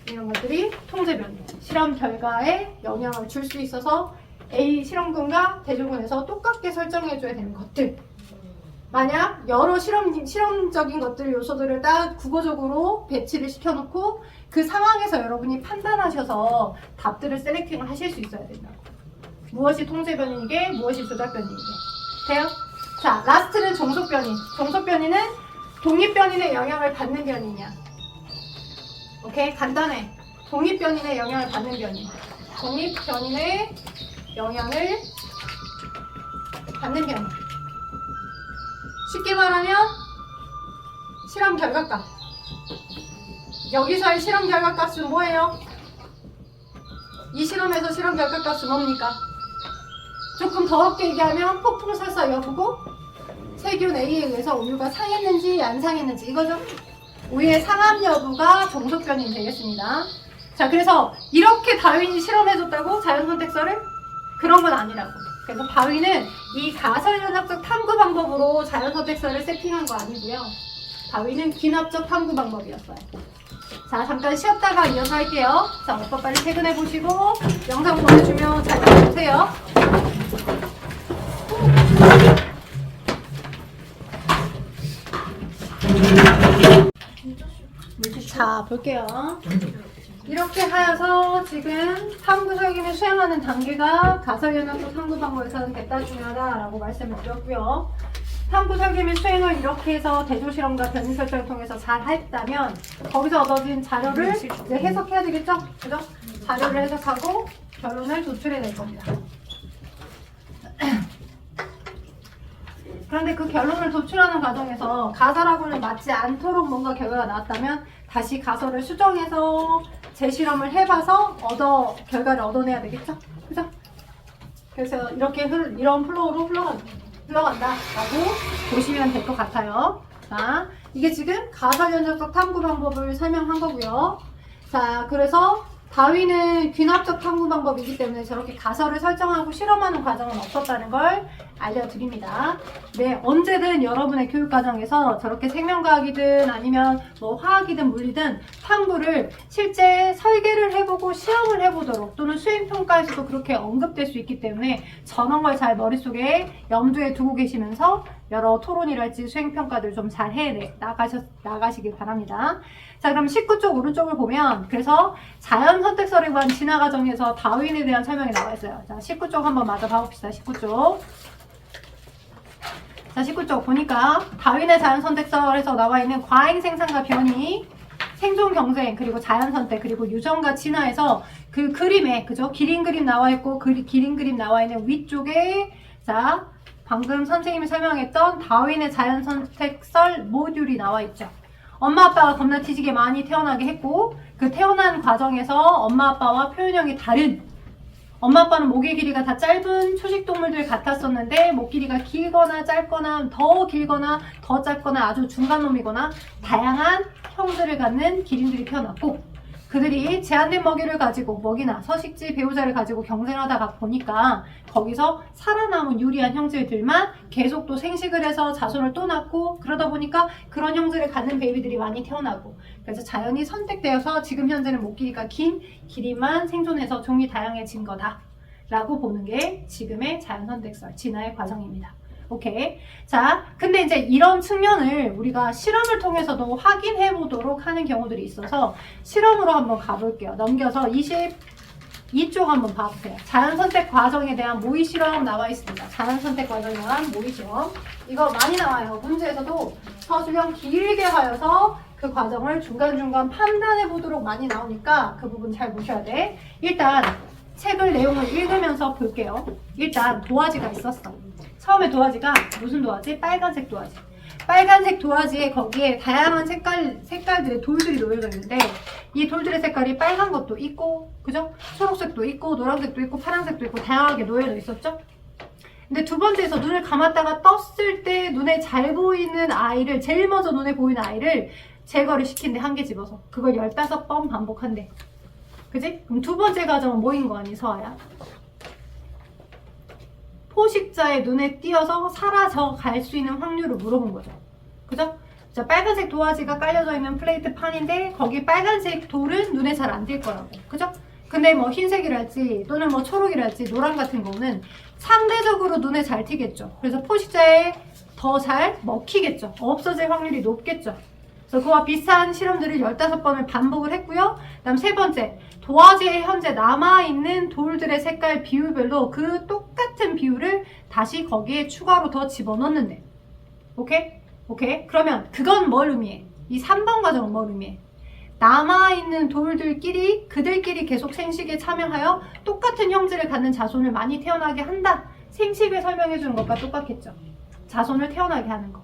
이런 것들이 통제변, 실험 결과에 영향을 줄 수 있어서 A 실험군과 대조군에서 똑같게 설정해줘야 되는 것들. 만약 여러 실험적인 것들, 요소들을 딱 국어적으로 배치를 시켜놓고 그 상황에서 여러분이 판단하셔서 답들을 셀렉팅을 하실 수 있어야 된다고. 무엇이 통제변이게, 무엇이 조작변이게. 돼요? 자, 라스트는 종속변이. 종속변이는 독립변인의 영향을 받는 변이냐. 오케이? 간단해. 독립변인의 영향을 받는 변이. 독립변인의 영향을 받는 변이. 쉽게 말하면 실험 결과값. 여기서의 실험 결과값은 뭐예요? 이 실험에서 실험 결과값은 뭡니까? 조금 더럽게 얘기하면 폭풍설사 여부고 세균 A에 의해서 우유가 상했는지 안 상했는지 이거죠. 우유의 상함 여부가 종속변이 되겠습니다. 자, 그래서 이렇게 다윈이 실험해줬다고 자연선택설을? 그런 건 아니라고. 그래서 다윈은 이 가설연합적 탐구 방법으로 자연선택설을 세팅한 거 아니고요. 다윈은 기납적 탐구 방법이었어요. 자, 잠깐 쉬었다가 이어서 할게요. 자, 오빠 빨리 퇴근해 보시고 영상 보내주면 잘 보세요. 자, 볼게요. 이렇게 하여서 지금 탐구 설계를 수행하는 단계가 가설연합적 탐구 방법에서는 대단 중요하다라고 말씀을 드렸고요. 탐구 설계 및 수행을 이렇게 해서 대조실험과 변이 설정을 통해서 잘 했다면 거기서 얻어진 자료를 이제 해석해야 되겠죠? 그죠? 자료를 해석하고 결론을 도출해낼 겁니다. 그런데 그 결론을 도출하는 과정에서 가설하고는 맞지 않도록 뭔가 결과가 나왔다면 다시 가설을 수정해서 재실험을 해봐서 결과를 얻어내야 되겠죠? 그죠? 그래서 이렇게 이런 플로우로 흘러간다라고 보시면 될 것 같아요. 자, 이게 지금 가설 연접적 탐구 방법을 설명한 거고요. 자, 그래서 다윈은 귀납적 탐구 방법이기 때문에 저렇게 가설을 설정하고 실험하는 과정은 없었다는 걸 알려드립니다. 네, 언제든 여러분의 교육 과정에서 저렇게 생명과학이든 아니면 뭐 화학이든 물리든 탐구를 실제 설계를 해보고 시험을 해보도록 또는 수행평가에서도 그렇게 언급될 수 있기 때문에 저런 걸 잘 머릿속에 염두에 두고 계시면서 여러 토론이랄지 수행평가들 좀 잘 나가시길 바랍니다. 자, 그럼 19쪽 오른쪽을 보면 그래서 자연 선택설에 관한 진화 과정에서 다윈에 대한 설명이 나와 있어요. 자, 19쪽 한번 마저 봐봅시다. 19쪽. 자, 19쪽 보니까 다윈의 자연 선택설에서 나와 있는 과잉 생산과 변이, 생존 경쟁, 그리고 자연 선택, 그리고 유전과 진화에서 그 그림에, 그죠? 기린 그림 나와 있고, 기린 그림 나와 있는 위쪽에, 자, 방금 선생님이 설명했던 다윈의 자연 선택설 모듈이 나와 있죠. 엄마 아빠가 겁나 뒤지게 많이 태어나게 했고, 그 태어난 과정에서 엄마 아빠와 표현형이 다른, 엄마 아빠는 목의 길이가 다 짧은 초식동물들 같았었는데 목 길이가 길거나 짧거나 더 길거나 더 짧거나 아주 중간놈이거나 다양한 형들을 갖는 기린들이 태어났고, 그들이 제한된 먹이를 가지고 먹이나 서식지 배우자를 가지고 경쟁하다가 보니까 거기서 살아남은 유리한 형질들만 계속 또 생식을 해서 자손을 또 낳고, 그러다 보니까 그런 형질을 갖는 베이비들이 많이 태어나고, 그래서 자연이 선택되어서 지금 현재는 목 길이가 긴 기린만 생존해서 종이 다양해진 거다 라고 보는 게 지금의 자연 선택설 진화의 과정입니다. 오케이. 자, 근데 이제 이런 측면을 우리가 실험을 통해서도 확인해 보도록 하는 경우들이 있어서 실험으로 한번 가볼게요. 넘겨서 22쪽 한번 봐보세요. 자연 선택 과정에 대한 모의 실험 나와 있습니다. 자연 선택 과정에 대한 모의 실험. 이거 많이 나와요. 문제에서도 서술형 길게 하여서 그 과정을 중간중간 판단해 보도록 많이 나오니까 그 부분 잘 보셔야 돼. 일단 책을 내용을 읽으면서 볼게요. 일단 도화지가 있었어. 처음에 도화지가 무슨 도화지? 빨간색 도화지. 빨간색 도화지에 거기에 다양한 색깔들의 돌들이 놓여져 있는데 이 돌들의 색깔이 빨간 것도 있고, 그죠? 초록색도 있고, 노란색도 있고, 파란색도 있고 다양하게 놓여져 있었죠? 근데 두 번째에서 눈을 감았다가 떴을 때 눈에 잘 보이는 아이를, 제일 먼저 눈에 보이는 아이를 제거를 시킨대. 한 개 집어서. 그걸 15번 반복한대. 그지? 그럼 두 번째 과정은 뭐인 거 아니, 서아야? 포식자의 눈에 띄어서 사라져 갈 수 있는 확률을 물어본 거죠. 그죠? 자, 빨간색 도화지가 깔려져 있는 플레이트 판인데 거기 빨간색 돌은 눈에 잘 안 띌 거라고. 그죠? 근데 뭐 흰색이랄지 또는 뭐 초록이랄지 노란 같은 거는 상대적으로 눈에 잘 띄겠죠. 그래서 포식자에 더 잘 먹히겠죠. 없어질 확률이 높겠죠. 그래서 그와 비슷한 실험들을 15번을 반복을 했고요. 다음 세 번째, 도화지에 현재 남아있는 돌들의 색깔 비율별로 그 똑같은 비율을 다시 거기에 추가로 더 집어넣는데. 오케이? 오케이? 그러면 그건 뭘 의미해? 이 3번 과정은 뭘 의미해? 남아있는 돌들끼리 그들끼리 계속 생식에 참여하여 똑같은 형질을 갖는 자손을 많이 태어나게 한다. 생식을 설명해주는 것과 똑같겠죠. 자손을 태어나게 하는 거.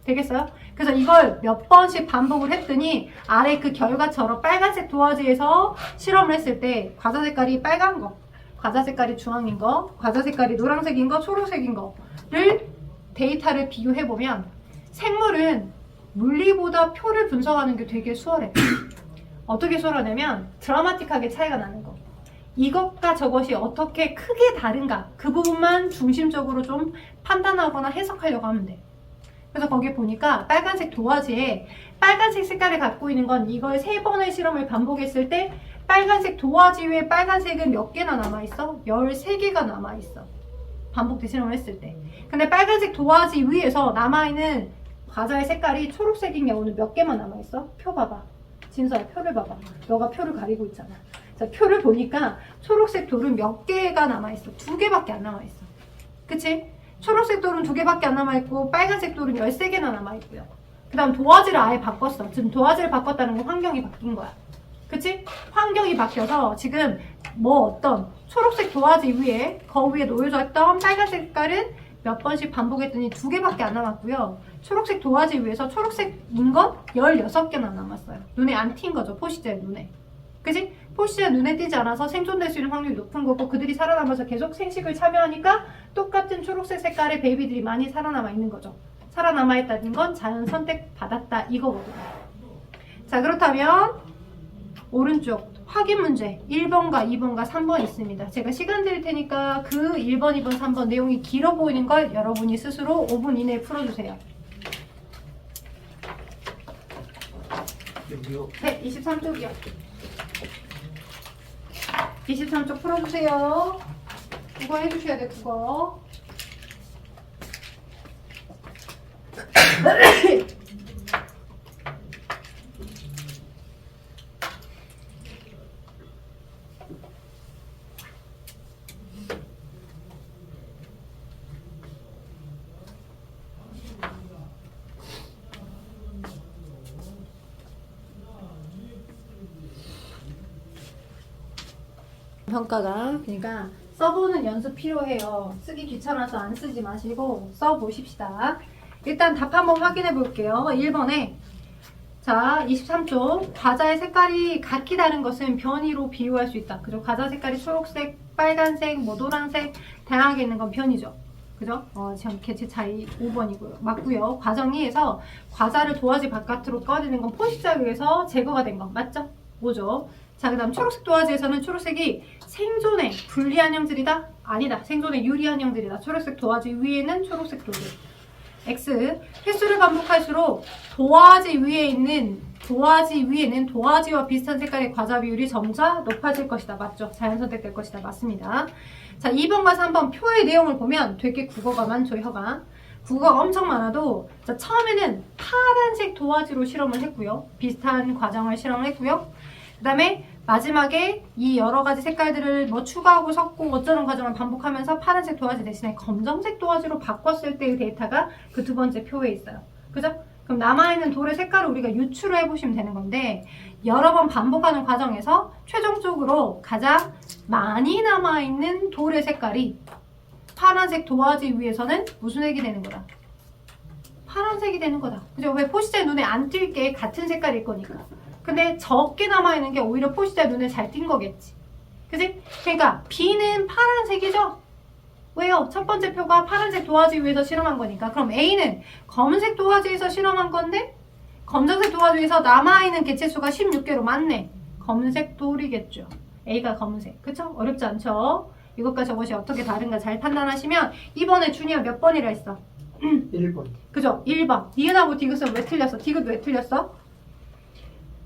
되겠어요? 그래서 이걸 몇 번씩 반복을 했더니 아래 그 결과처럼 빨간색 도화지에서 실험을 했을 때 과자 색깔이 빨간 거, 과자 색깔이 주황인 거, 과자 색깔이 노란색인 거, 초록색인 거를 데이터를 비교해보면 생물은 물리보다 표를 분석하는 게 되게 수월해. 어떻게 수월하냐면 드라마틱하게 차이가 나는 거. 이것과 저것이 어떻게 크게 다른가, 그 부분만 중심적으로 좀 판단하거나 해석하려고 하면 돼. 그래서 거기 보니까 빨간색 도화지에 빨간색 색깔을 갖고 있는 건 이걸 3번의 실험을 반복했을 때 빨간색 도화지 위에 빨간색은 몇 개나 남아있어? 13개가 남아있어. 반복된 실험을 했을 때. 근데 빨간색 도화지 위에서 남아있는 과자의 색깔이 초록색인 경우는 몇 개만 남아있어? 표 봐봐. 진서야, 표를 봐봐. 너가 표를 가리고 있잖아. 자, 표를 보니까 초록색 돌은 몇 개가 남아있어? 2개밖에 안 남아있어. 그치? 초록색 돌은 2개밖에 안 남아있고 빨간색 돌은 13개나 남아있고요. 그 다음 도화지를 아예 바꿨어. 지금 도화지를 바꿨다는 건 환경이 바뀐 거야. 그치? 환경이 바뀌어서 지금 뭐 어떤 초록색 도화지 위에 그 위에 놓여져 있던 빨간색 색깔은 몇 번씩 반복했더니 2개밖에 안 남았고요. 초록색 도화지 위에서 초록색인 건 16개나 남았어요. 눈에 안 띈 거죠. 포시자의 눈에. 그지? 포시자의 눈에 띄지 않아서 생존될 수 있는 확률이 높은 거고 그들이 살아남아서 계속 생식을 참여하니까 똑같은 초록색 색깔의 베이비들이 많이 살아남아 있는 거죠. 살아남아 있다는 건 자연 선택 받았다 이거거든요. 자, 그렇다면 오른쪽 확인 문제 1번과 2번과 3번 있습니다. 제가 시간 드릴 테니까 그 1번, 2번, 3번 내용이 길어 보이는 걸 여러분이 스스로 5분 이내에 풀어주세요. 여기요. 네, 23쪽이요. 23쪽 풀어주세요. 그거 해주셔야 돼, 그거. 평가가 그러니까 써보는 연습 필요해요. 쓰기 귀찮아서 안 쓰지 마시고 써보십시다. 일단 답 한번 확인해 볼게요. 1번에 자 23쪽 과자의 색깔이 각기 다른 것은 변이로 비유할 수 있다. 그죠? 과자 색깔이 초록색, 빨간색, 뭐 노란색 다양하게 있는 건 변이죠. 그죠? 지금 개체 차이 5번이고요. 맞고요. 과정이에서 과자를 도화지 바깥으로 꺼내는 건 포식자 위에서 제거가 된 거 맞죠? 뭐죠? 자, 그 다음 초록색 도화지에서는 초록색이 생존에 불리한 형질이다? 아니다. 생존에 유리한 형질이다. 초록색 도화지 위에는 초록색 도질. X. 횟수를 반복할수록 도화지 위에는 도화지와 비슷한 색깔의 과자 비율이 점차 높아질 것이다. 맞죠? 자연 선택될 것이다. 맞습니다. 자, 2번과 3번 표의 내용을 보면 되게 국어가 많죠, 혀가. 국어가 엄청 많아도 자, 처음에는 파란색 도화지로 실험을 했고요. 비슷한 과정을 실험을 했고요. 그 다음에 마지막에 이 여러 가지 색깔들을 뭐 추가하고 섞고 어쩌는 과정을 반복하면서 파란색 도화지 대신에 검정색 도화지로 바꿨을 때의 데이터가 그 두 번째 표에 있어요. 그죠? 그럼 남아있는 돌의 색깔을 우리가 유추를 해보시면 되는 건데 여러 번 반복하는 과정에서 최종적으로 가장 많이 남아있는 돌의 색깔이 파란색 도화지 위에서는 무슨 색이 되는 거다? 파란색이 되는 거다. 그죠? 왜 포시자의 눈에 안 띌 게 같은 색깔일 거니까. 근데 적게 남아있는 게 오히려 포시자 눈에 잘 띈 거겠지. 그지? 그러니까 B는 파란색이죠? 왜요? 첫 번째 표가 파란색 도화지 위에서 실험한 거니까. 그럼 A는 검은색 도화지에서 실험한 건데 검정색 도화지에서 남아있는 개체수가 16개로 맞네. 검은색 돌이겠죠. A가 검은색. 그쵸? 어렵지 않죠? 이것과 저것이 어떻게 다른가 잘 판단하시면 이번에 준이야 몇 번이라 했어? 1번. 그죠? 1번. 니은하고 디귿은 왜 틀렸어? 디귿 왜 틀렸어?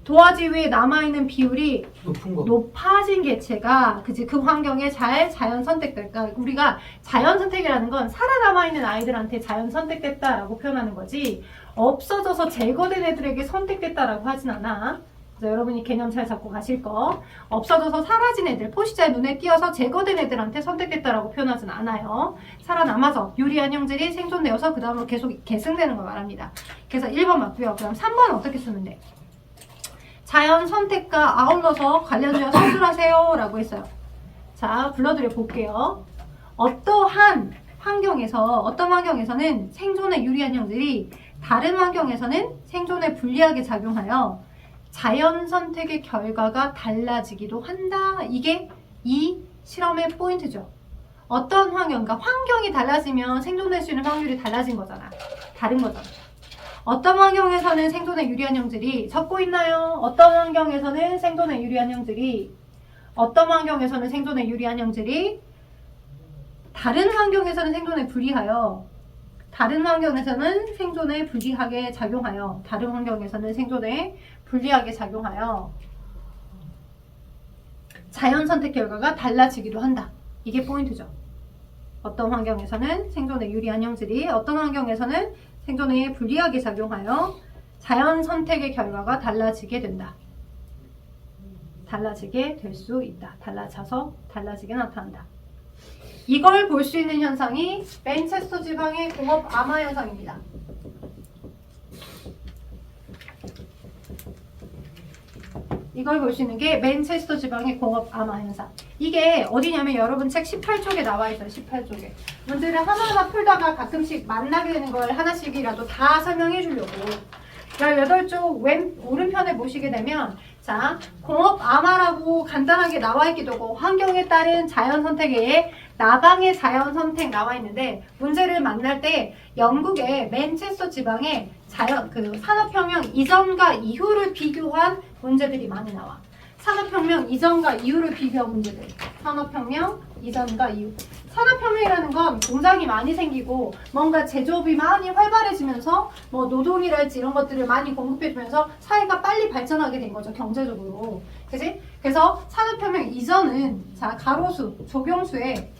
도화지 위에 남아있는 비율이 높은 거. 높아진 개체가 그치 그 환경에 잘 자연 선택될까? 우리가 자연 선택이라는 건 살아남아있는 아이들한테 자연 선택됐다라고 표현하는 거지 없어져서 제거된 애들에게 선택됐다라고 하진 않아. 그래서 여러분이 개념 잘 잡고 가실 거. 없어져서 사라진 애들, 포시자의 눈에 띄어서 제거된 애들한테 선택됐다라고 표현하진 않아요. 살아남아서 유리한 형질이 생존되어서 그 다음으로 계속 계승되는 걸 말합니다. 그래서 1번 맞고요. 그럼 3번은 어떻게 쓰면 돼? 자연 선택과 아울러서 관련주어 서술하세요 라고 했어요. 자, 불러드려 볼게요. 어떤 환경에서는 생존에 유리한 형질이 다른 환경에서는 생존에 불리하게 작용하여 자연 선택의 결과가 달라지기도 한다. 이게 이 실험의 포인트죠. 어떤 환경과 환경이 달라지면 생존될 수 있는 확률이 달라진 거잖아. 다른 거잖아. 어떤 환경에서는 생존에 유리한 형질이 적고 있나요? 어떤 환경에서는 생존에 유리한 형질이 다른 환경에서는 생존에 불리하여 다른 환경에서는 생존에 불리하게 작용하여 다른 환경에서는 생존에 불리하게 작용하여 자연 선택 결과가 달라지기도 한다. 이게 포인트죠. 어떤 환경에서는 생존에 유리한 형질이 어떤 환경에서는 생존에 불리하게 작용하여 자연 선택의 결과가 달라지게 된다. 달라지게 될 수 있다. 달라져서 달라지게 나타난다. 이걸 볼 수 있는 현상이 맨체스터 지방의 공업 암화 현상입니다. 이걸 볼 수 있는 게 맨체스터 지방의 공업 암화 현상. 이게 어디냐면 여러분 책 18쪽에 나와 있어요. 18쪽에. 문제를 하나하나 풀다가 가끔씩 만나게 되는 걸 하나씩이라도 다 설명해 주려고. 18쪽 오른편에 보시게 되면 자, 공업 암화라고 간단하게 나와 있기도 하고 환경에 따른 자연 선택에 나방의 자연 선택 나와 있는데 문제를 만날 때 영국의 맨체스터 지방의 산업혁명 이전과 이후를 비교한 문제들이 많이 나와. 산업혁명 이전과 이후를 비교한 문제들. 산업혁명 이전과 이후. 산업혁명이라는 건 공장이 많이 생기고 뭔가 제조업이 많이 활발해지면서 뭐 노동이랄지 이런 것들을 많이 공급해주면서 사회가 빨리 발전하게 된 거죠. 경제적으로. 그지? 그래서 산업혁명 이전은 자 가로수, 조경수에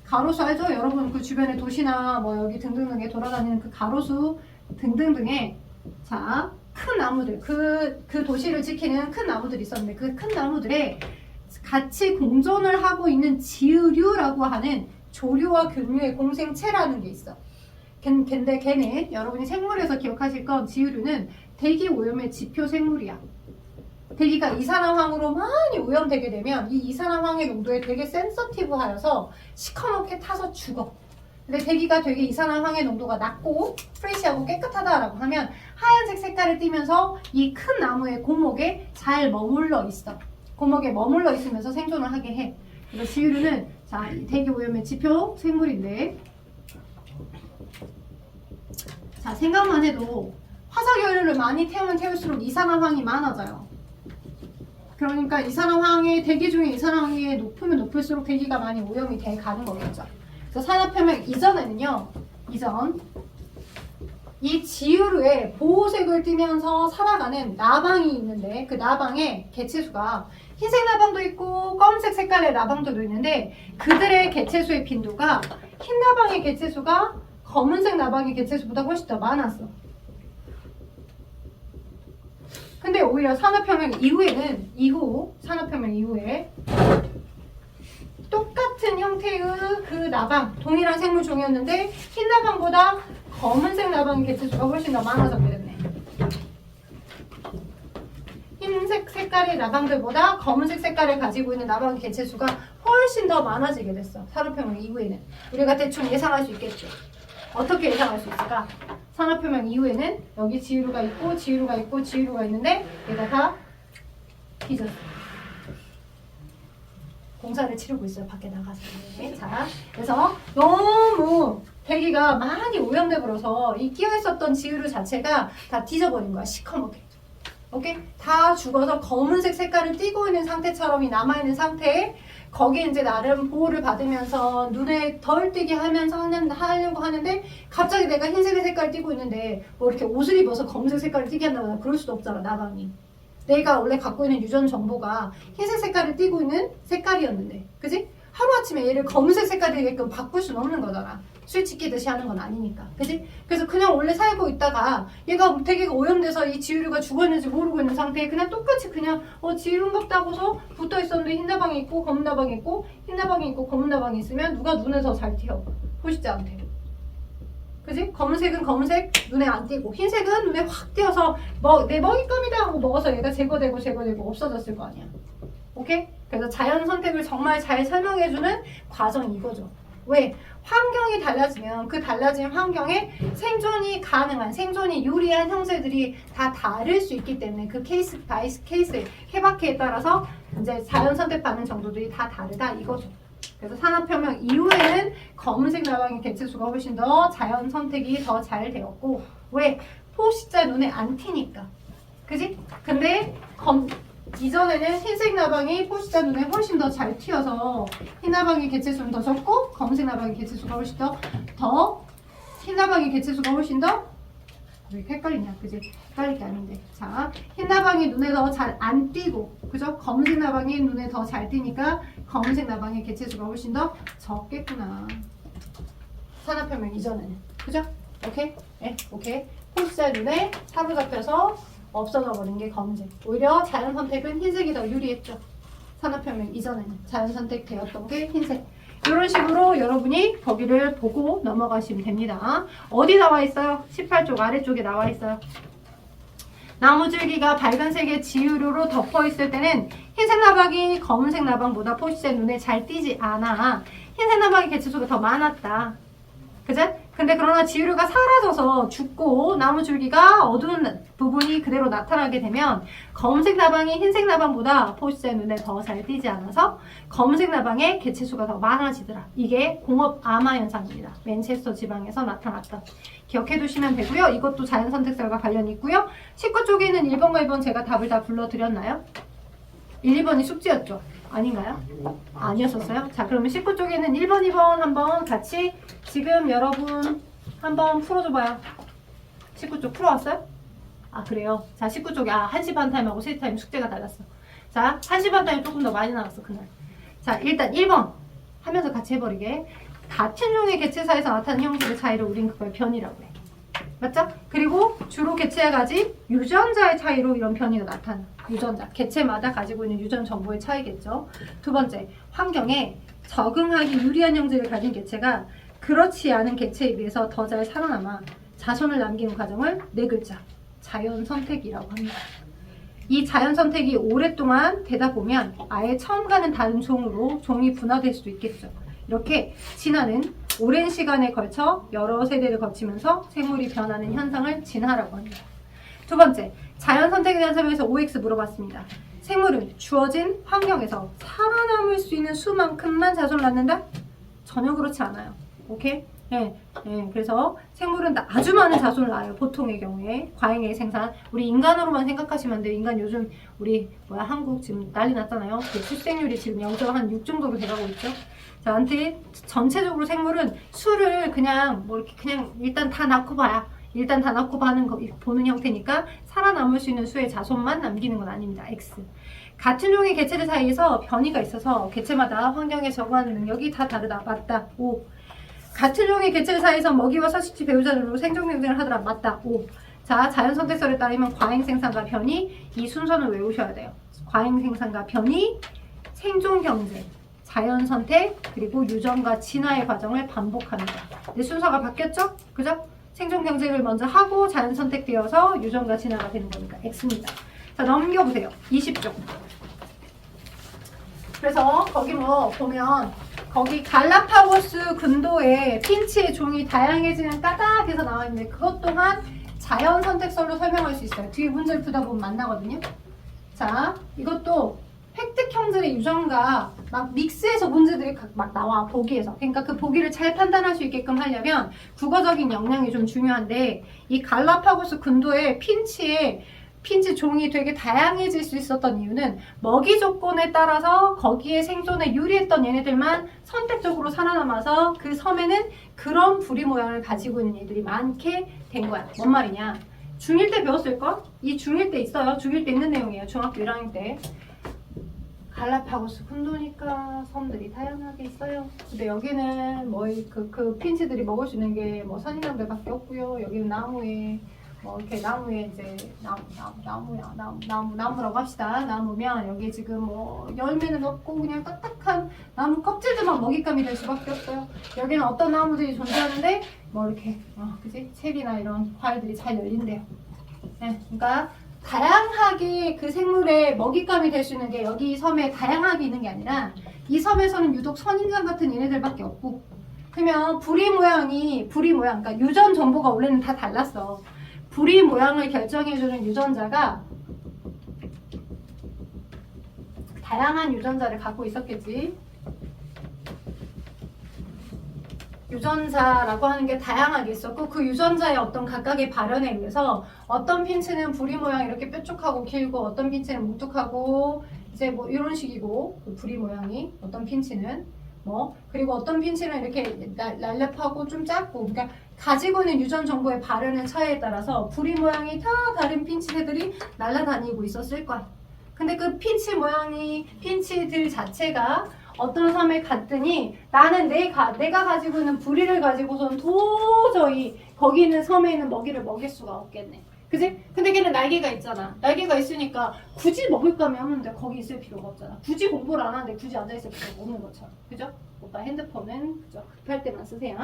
가로수 알죠? 여러분 그 주변에 도시나 뭐 여기 등등등에 돌아다니는 그 가로수 등등등에 자 큰 나무들 그 도시를 지키는 큰 나무들이 있었는데 그 큰 나무들에 같이 공존을 하고 있는 지으류라고 하는 조류와 균류의 공생체라는 게 있어. 근데 걔는 여러분이 생물에서 기억하실 건 지으류는 대기 오염의 지표 생물이야. 대기가 이산화황으로 많이 오염되게 되면 이 이산화황의 농도에 되게 센서티브하여서 시커멓게 타서 죽어. 근데 대기가 되게 이산화황의 농도가 낮고 프레시하고 깨끗하다라고 하면 하얀색 색깔을 띠면서 이 큰 나무의 고목에 잘 머물러 있어. 고목에 머물러 있으면서 생존을 하게 해. 그래서 지유류는 자 대기 오염의 지표 생물인데 자 생각만 해도 화석연료를 많이 태우면 태울수록 이산화황이 많아져요. 그러니까 이산화황의 대기 중에 이산화황이 높으면 높을수록 대기가 많이 오염이 돼 가는 거겠죠. 그래서 산업혁명 이전에는요, 이 지유류에 보호색을 띠면서 살아가는 나방이 있는데 그 나방의 개체수가 흰색 나방도 있고 검은색 색깔의 나방도 있는데 그들의 개체수의 빈도가 흰 나방의 개체수가 검은색 나방의 개체수보다 훨씬 더 많았어. 근데 오히려 산업혁명 산업혁명 이후에 똑같은 형태의 그 나방, 동일한 생물 종이었는데 흰 나방보다 검은색 나방의 개체수가 훨씬 더 많아졌게 됐네. 흰색 색깔의 나방들보다 검은색 색깔을 가지고 있는 나방의 개체수가 훨씬 더 많아지게 됐어. 산업혁명 이후에는. 우리가 대충 예상할 수 있겠죠. 어떻게 예상할 수 있을까? 산업혁명 이후에는 여기 지유류가 있고 지유류가 있고 지유류가 있는데 얘가 다 뒤졌어. 공사를 치르고 있어요. 밖에 나가서. 네. 자, 그래서 너무 대기가 많이 오염돼 버려서 이 끼어 있었던 지유류 자체가 다 뒤져버린 거야. 시커멓게. 오케이? 다 죽어서 검은색 색깔을 띠고 있는 상태처럼이 남아있는 상태에 거기에 이제 나름 보호를 받으면서 눈에 덜 띄게 하려고 하는데 갑자기 내가 흰색 색깔을 띠고 있는데 뭐 이렇게 옷을 입어서 검은색 색깔을 띠게 한다거나 그럴 수도 없잖아. 나방이. 내가 원래 갖고 있는 유전 정보가 흰색 색깔을 띠고 있는 색깔이었는데 그지? 하루아침에 얘를 검은색 색깔이 되게끔 바꿀 수는 없는 거잖아. 스위치 끼듯이 하는 건 아니니까. 그지? 그래서 그냥 원래 살고 있다가 얘가 되게 오염돼서 이 지유류가 죽었는지 모르고 있는 상태에 그냥 똑같이 그냥 지유류인갑다 하고서 붙어 있었는데 흰 나방이 있고 검은 나방이 있고 흰 나방이 있고 검은 나방이 있으면 누가 눈에 더 잘 띄어? 포식자한테. 그지? 검은색은 검은색 눈에 안 띄고 흰색은 눈에 확 띄어서 내 먹잇감이다 하고 먹어서 얘가 제거되고 없어졌을 거 아니야. 오케이? 그래서 자연 선택을 정말 잘 설명해주는 과정이 이거죠. 왜? 환경이 달라지면 그 달라진 환경에 생존이 가능한, 생존이 유리한 형태들이 다 다를 수 있기 때문에 그 케이스 바이 케이스, 케바케에 따라서 이제 자연 선택받는 정도들이 다 다르다 이거죠. 그래서 산업혁명 이후에는 검은색 나방의 개체수가 훨씬 더 자연 선택이 더 잘 되었고 왜? 포식자 눈에 안 튀니까. 그지? 근데 이전에는 흰색 나방이 포식자 눈에 훨씬 더 잘 튀어서 흰 나방의 개체수는 더 적고 검은색 나방의 개체수가 훨씬 흰 나방의 개체수가 훨씬 더 왜 헷갈리냐, 그지? 헷갈릴 게 아닌데. 자, 흰 나방이 눈에 더 잘 안 띄고, 그죠? 검은색 나방이 눈에 더 잘 띄니까 검은색 나방의 개체수가 훨씬 더 적겠구나. 산업혁명 이전에는, 그죠? 오케이? 네, 오케이. 포식자 눈에 사로잡혀서 없어져 버린 게 검은색. 오히려 자연 선택은 흰색이 더 유리했죠. 산업혁명 이전에는 자연 선택되었던 게 흰색. 이런 식으로 여러분이 거기를 보고 넘어가시면 됩니다. 어디 나와 있어요? 18쪽 아래쪽에 나와 있어요. 나무줄기가 밝은색의 지유류로 덮어 있을 때는 흰색 나박이 검은색 나박보다 포시제 눈에 잘 띄지 않아. 흰색 나박의 개체수가 더 많았다. 그죠? 근데 그러나 지유류가 사라져서 죽고 나무줄기가 어두운 부분이 그대로 나타나게 되면 검은색 나방이 흰색 나방보다 포시제 눈에 더 잘 띄지 않아서 검은색 나방의 개체수가 더 많아지더라. 이게 공업 암화 현상입니다. 맨체스터 지방에서 나타났던. 기억해 두시면 되고요. 이것도 자연선택설과 관련이 있고요. 19쪽에는 1번과 2번 제가 답을 다 불러드렸나요? 1, 2번이 숙제였죠? 아닌가요? 아니었었어요? 자, 그러면 19쪽에는 1번, 2번 한번 같이 지금 여러분 한번 풀어줘봐요. 19쪽 풀어왔어요? 아, 그래요? 자, 19쪽에 1시 반 타임하고 3시 타임 숙제가 달랐어. 자, 1시 반 타임 조금 더 많이 나왔어, 그날. 자, 일단 1번 하면서 같이 해버리게. 같은 종의 개체사에서 나타나는 형질의 차이를 우린 그걸 변이라고 해. 맞죠? 그리고 주로 개체가 가진 유전자의 차이로 이런 변이가 나타나. 유전자, 개체마다 가지고 있는 유전 정보의 차이겠죠. 두 번째, 환경에 적응하기 유리한 형질을 가진 개체가 그렇지 않은 개체에 비해서 더 잘 살아남아 자손을 남기는 과정을 4글자, 자연선택이라고 합니다. 이 자연선택이 오랫동안 되다 보면 아예 처음 가는 다른 종으로 종이 분화될 수도 있겠죠. 이렇게 진화는 오랜 시간에 걸쳐 여러 세대를 거치면서 생물이 변하는 현상을 진화라고 합니다. 두 번째, 자연선택에 대한 설명에서 OX 물어봤습니다. 생물은 주어진 환경에서 살아남을 수 있는 수만큼만 자손을 낳는다? 전혀 그렇지 않아요. 오케이? 네, 그래서 생물은 아주 많은 자손을 낳아요. 보통의 경우에 과잉의 생산. 우리 인간으로만 생각하시면 안 돼요. 인간 요즘 우리 한국 지금 난리 났잖아요. 그 출생률이 지금 0.6 정도로 돼가고 있죠. 자, 아무튼 전체적으로 생물은 수를 그냥 이렇게 그냥 일단 다 낳고 봐야. 일단 다 낳고 보는 형태니까 살아남을 수 있는 수의 자손만 남기는 건 아닙니다. X. 같은 종의 개체들 사이에서 변이가 있어서 개체마다 환경에 적응하는 능력이 다 다르다. 맞다. O. 같은 종의 개체들 사이에서 먹이와 서식지 배우자들로 생존 경쟁을 하더라. 맞다. O. 자, 자연선택설에 따르면 과잉생산과 변이, 이 순서는 외우셔야 돼요. 과잉생산과 변이, 생존 경쟁, 자연선택, 그리고 유전과 진화의 과정을 반복합니다. 네, 순서가 바뀌었죠? 그죠? 생존 경쟁을 먼저 하고 자연선택되어서 유전과 진화가 되는 거니까 X입니다. 자, 넘겨보세요. 20쪽. 그래서 거기 보면 거기 갈라파고스 군도에 핀치의 종이 다양해지는 까닥해서 나와 있는데 그것 또한 자연선택설로 설명할 수 있어요. 뒤에 문제를 풀다 보면 만나거든요. 자, 이것도 획득 형질의 유전과 막 믹스해서 문제들이 막 나와, 보기에서. 그러니까 그 보기를 잘 판단할 수 있게끔 하려면 국어적인 역량이 좀 중요한데 이 갈라파고스 군도의 핀치 종이 되게 다양해질 수 있었던 이유는 먹이 조건에 따라서 거기에 생존에 유리했던 얘네들만 선택적으로 살아남아서 그 섬에는 그런 부리 모양을 가지고 있는 애들이 많게 된 거야. 뭔 말이냐? 중1 때 배웠을걸? 이 중1 때 있어요. 중1 때 있는 내용이에요. 중학교 1학년 때. 갈라파고스 군도니까 섬들이 다양하게 있어요. 근데 여기는 그 핀치들이 먹을 수 있는 게 선인장들밖에 없고요. 여기는 나무에 이렇게 나무에 이제 나무라고 합시다. 나무면 여기 지금 열매는 없고 그냥 딱딱한 나무 껍질들만 먹잇감이 될 수밖에 없어요. 여기는 어떤 나무들이 존재하는데 이렇게 그지? 체리나 이런 과일들이 잘 열린대요. 네, 그러니까 다양하게 그 생물의 먹잇감이 될 수 있는 게 여기 섬에 다양하게 있는 게 아니라 이 섬에서는 유독 선인장 같은 얘네들밖에 없고 그러면 부리 모양, 그러니까 유전 정보가 원래는 다 달랐어. 부리 모양을 결정해주는 유전자가 다양한 유전자를 갖고 있었겠지. 유전자라고 하는 게 다양하게 있었고 그 유전자의 어떤 각각의 발현에 의해서 어떤 핀치는 부리 모양 이렇게 뾰족하고 길고 어떤 핀치는 뭉툭하고 이제 이런 식이고 그 부리 모양이 어떤 핀치는 그리고 어떤 핀치는 이렇게 날렵하고 좀 작고 그러니까 가지고 있는 유전 정보의 발현의 차이에 따라서 부리 모양이 다 다른 핀치새들이 날아다니고 있었을 거야. 근데 그 핀치들 자체가 어떤 섬에 갔더니 나는 내가 가지고 있는 부리를 가지고선 도저히 거기 있는 섬에 있는 먹이를 먹일 수가 없겠네. 그지? 근데 걔는 날개가 있잖아. 날개가 있으니까 굳이 먹을 거면 없는데 거기 있을 필요가 없잖아. 굳이 공부를 안 하는데 굳이 앉아있을 필요가 없는 것처럼. 그죠? 오빠 핸드폰은 그죠? 급할 때만 쓰세요.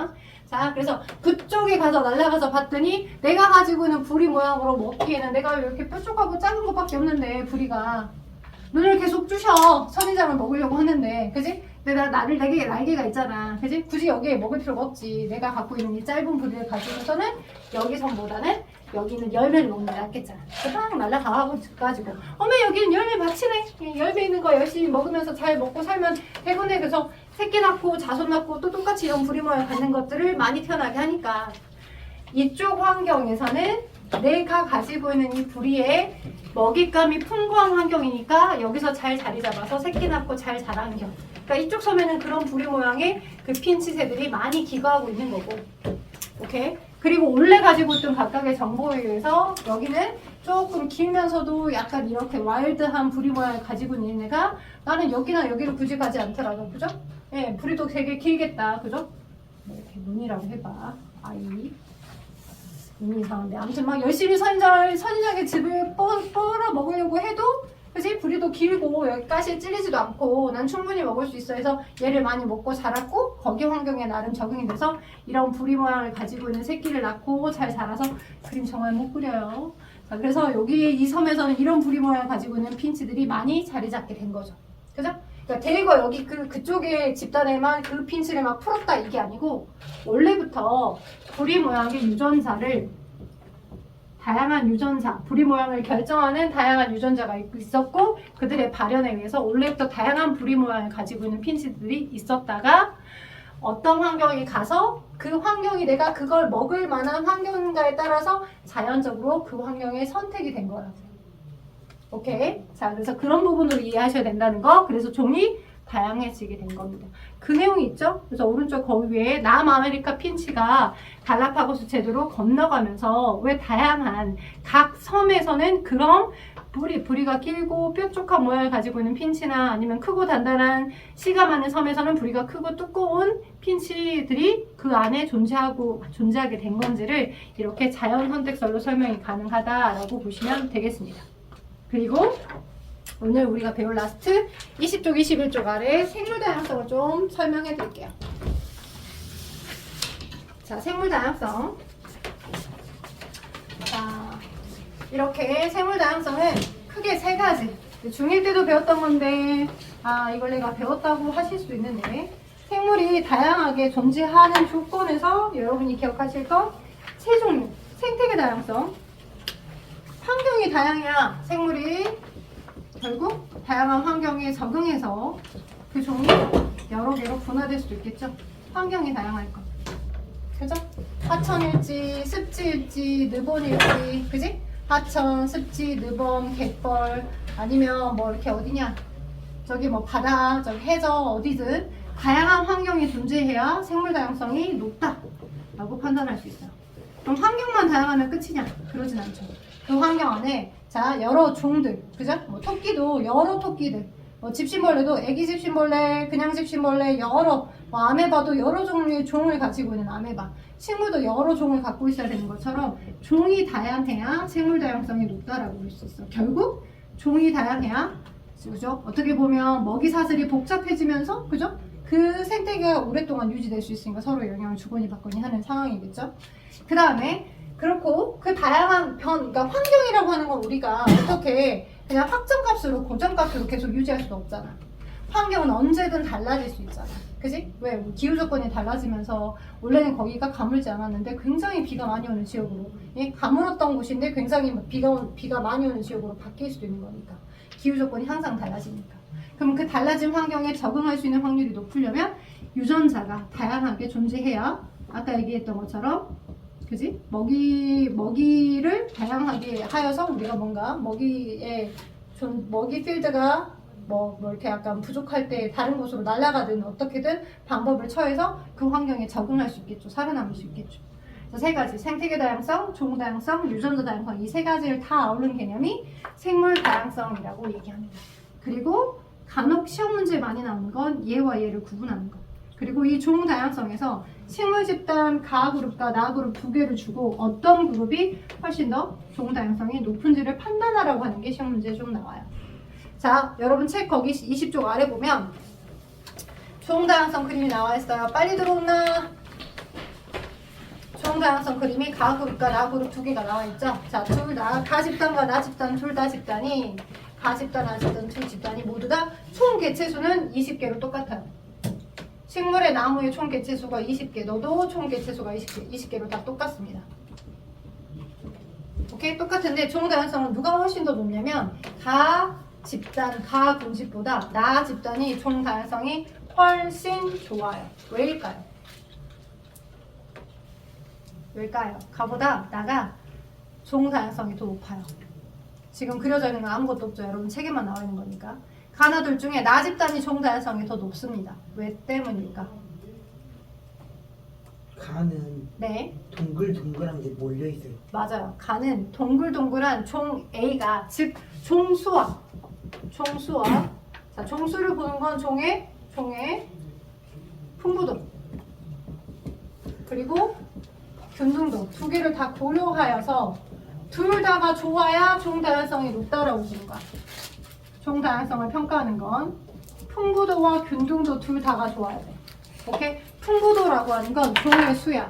자, 그래서 그쪽에 가서 날아가서 봤더니 내가 가지고 있는 부리 모양으로 먹기에는 내가 이렇게 뾰족하고 작은 것밖에 없는데 부리가 눈을 계속 쑤셔. 선인장을 먹으려고 하는데, 그지? 근데 나를 날개가 있잖아. 그지? 굳이 여기에 먹을 필요가 없지. 내가 갖고 있는 이 짧은 부리를 가지고서는 여기선보다는 여기는 열매를 먹는 게 낫겠잖아. 딱 날아가가지고 어머 여기는 열매 밭이네. 열매 있는 거 열심히 먹으면서 잘 먹고 살면 되겠네. 그래서 새끼 낳고 자손 낳고 또 똑같이 이런 부리 모양 갖는 것들을 많이 태어나게 하니까 이쪽 환경에서는 내가 가지고 있는 이 부리의 먹잇감이 풍부한 환경이니까 여기서 잘 자리 잡아서 새끼 낳고 잘 자라는 경우. 그러니까 이쪽 섬에는 그런 부리 모양의 그 핀치새들이 많이 기거하고 있는 거고. 오케이? 그리고 원래 가지고 있던 각각의 정보에 의해서 여기는 조금 길면서도 약간 이렇게 와일드한 부리 모양을 가지고 있는 애가 나는 여기나 여기를 굳이 가지 않더라도, 그죠? 예, 부리도 되게 길겠다, 그죠? 이렇게 눈이라고 해봐. 아이. 눈이 이상한데. 아무튼 막 열심히 선인장의 즙을 뻘어 먹으려고 해도, 그지? 부리도 길고 여기까지 찔리지도 않고 난 충분히 먹을 수 있어 해서 얘를 많이 먹고 자랐고 거기 환경에 나름 적응이 돼서 이런 부리 모양을 가지고 있는 새끼를 낳고 잘 자라서 그림 정말 못 그려요. 자, 그래서 여기 이 섬에서는 이런 부리 모양을 가지고 있는 핀치들이 많이 자리 잡게 된 거죠. 그죠? 그러니까 대거 여기 그쪽의 집단에만 그 핀치를 막 풀었다 이게 아니고 원래부터 부리 모양의 유전자를 다양한 유전자, 부리 모양을 결정하는 다양한 유전자가 있었고 그들의 발현에 의해서 원래부터 다양한 부리 모양을 가지고 있는 핀치들이 있었다가 어떤 환경에 가서 그 환경이 내가 그걸 먹을 만한 환경인가에 따라서 자연적으로 그 환경에 선택이 된 거라고. 오케이? 자, 그래서 그런 부분으로 이해하셔야 된다는 거. 그래서 종이 다양해지게 된 겁니다. 그 내용이 있죠? 그래서 오른쪽 거기 위에 남아메리카 핀치가 갈라파고스 제도로 건너가면서 왜 다양한 각 섬에서는 그런 부리가 길고 뾰족한 모양을 가지고 있는 핀치나 아니면 크고 단단한 씨가 많은 섬에서는 부리가 크고 두꺼운 핀치들이 그 안에 존재하게 된 건지를 이렇게 자연 선택설로 설명이 가능하다라고 보시면 되겠습니다. 그리고 오늘 우리가 배울 라스트 20쪽, 21쪽 아래 생물 다양성을 좀 설명해 드릴게요. 자, 생물 다양성. 자, 이렇게 생물 다양성은 크게 세 가지. 중1 때도 배웠던 건데, 이걸 내가 배웠다고 하실 수 있는데, 생물이 다양하게 존재하는 조건에서 여러분이 기억하실 건 세 종류. 생태계 다양성. 환경이 다양해야 생물이 결국 다양한 환경에 적응해서 그 종이 여러 개로 분화될 수도 있겠죠. 환경이 다양할 것. 그죠? 하천일지, 습지일지, 느본일지, 그지? 하천, 습지, 느본, 갯벌, 아니면 뭐 이렇게 어디냐? 저기 뭐 바다, 저기 해저, 어디든 다양한 환경이 존재해야 생물 다양성이 높다라고 판단할 수 있어요. 그럼 환경만 다양하면 끝이냐? 그러진 않죠. 그 환경 안에 자 여러 종들, 그죠? 뭐 토끼도 여러 토끼들, 뭐 집신벌레도 애기 집신벌레, 그냥 집신벌레 여러, 뭐 아메바도 여러 종류의 종을 가지고 있는 아메바, 식물도 여러 종을 갖고 있어야 되는 것처럼 종이 다양해야 생물 다양성이 높다라고 볼 수 있어. 결국 종이 다양해야, 그죠? 어떻게 보면 먹이 사슬이 복잡해지면서, 그죠? 그 생태계가 오랫동안 유지될 수 있으니까 서로 영향을 주거니 받거니 하는 상황이겠죠. 그 다음에 그렇고 그 다양한 그러니까 환경이라고 하는 건 우리가 어떻게 그냥 확정값으로 고정값으로 계속 유지할 수도 없잖아. 환경은 언제든 달라질 수 있잖아. 그지? 왜? 기후 조건이 달라지면서 원래는 거기가 가물지 않았는데 굉장히 비가 많이 오는 지역으로, 예? 가물었던 곳인데 굉장히 비가 많이 오는 지역으로 바뀔 수도 있는 거니까. 기후 조건이 항상 달라지니까. 그럼 그 달라진 환경에 적응할 수 있는 확률이 높으려면 유전자가 다양하게 존재해야 아까 얘기했던 것처럼, 그지? 먹이를 다양하게 하여서 우리가 뭔가 먹이 필드가 뭐 이렇게 약간 부족할 때 다른 곳으로 날아가든 어떻게든 방법을 처해서 그 환경에 적응할 수 있겠죠. 살아남을 수 있겠죠. 그래서 세 가지, 생태계 다양성, 종 다양성, 유전자 다양성, 이 세 가지를 다 아우른 개념이 생물 다양성이라고 얘기합니다. 그리고 간혹 시험 문제에 많이 나오는 건 얘와 얘를 구분하는 것. 그리고 이 종 다양성에서 식물 집단 가 그룹과 나 그룹 두 개를 주고 어떤 그룹이 훨씬 더 종 다양성이 높은지를 판단하라고 하는 게 시험 문제에 좀 나와요. 자, 여러분 책 거기 20쪽 아래 보면 총다양성 그림이 나와 있어요. 빨리 들어오나? 총다양성 그림이 가그룹과 나그룹 두 개가 나와 있죠. 자, 둘 다 가집단과 나집단 둘 다 집단이 가집단, 나집단 두 집단이 모두 다 총 개체수는 20개로 똑같아요. 식물의 나무의 총 개체수가 20개, 너도 총 개체수가 20개로 다 똑같습니다. 오케이? 똑같은데 총다양성은 누가 훨씬 더 높냐면 가 집단, 가 군집보다 나 집단이 총다양성이 훨씬 좋아요. 왜일까요? 왜일까요? 가보다 나가 종다양성이 더 높아요. 지금 그려져 있는 건 아무것도 없죠. 여러분 책에만 나와 있는 거니까. 가나들 중에 나 집단이 종다양성이 더 높습니다. 왜 때문일까? 가는 네, 동글동글한 게 몰려 있어요. 맞아요. 가는 동글동글한 종 A가 즉 종수와 자 종수를 보는 건 종의 풍부도 그리고 균등도 두 개를 다 고려하여서 둘 다가 좋아야 종다양성이 높다라고 보는 거야. 종다양성을 평가하는 건 풍부도와 균등도 둘 다가 좋아야 돼. 오케이? 풍부도라고 하는 건 종의 수야.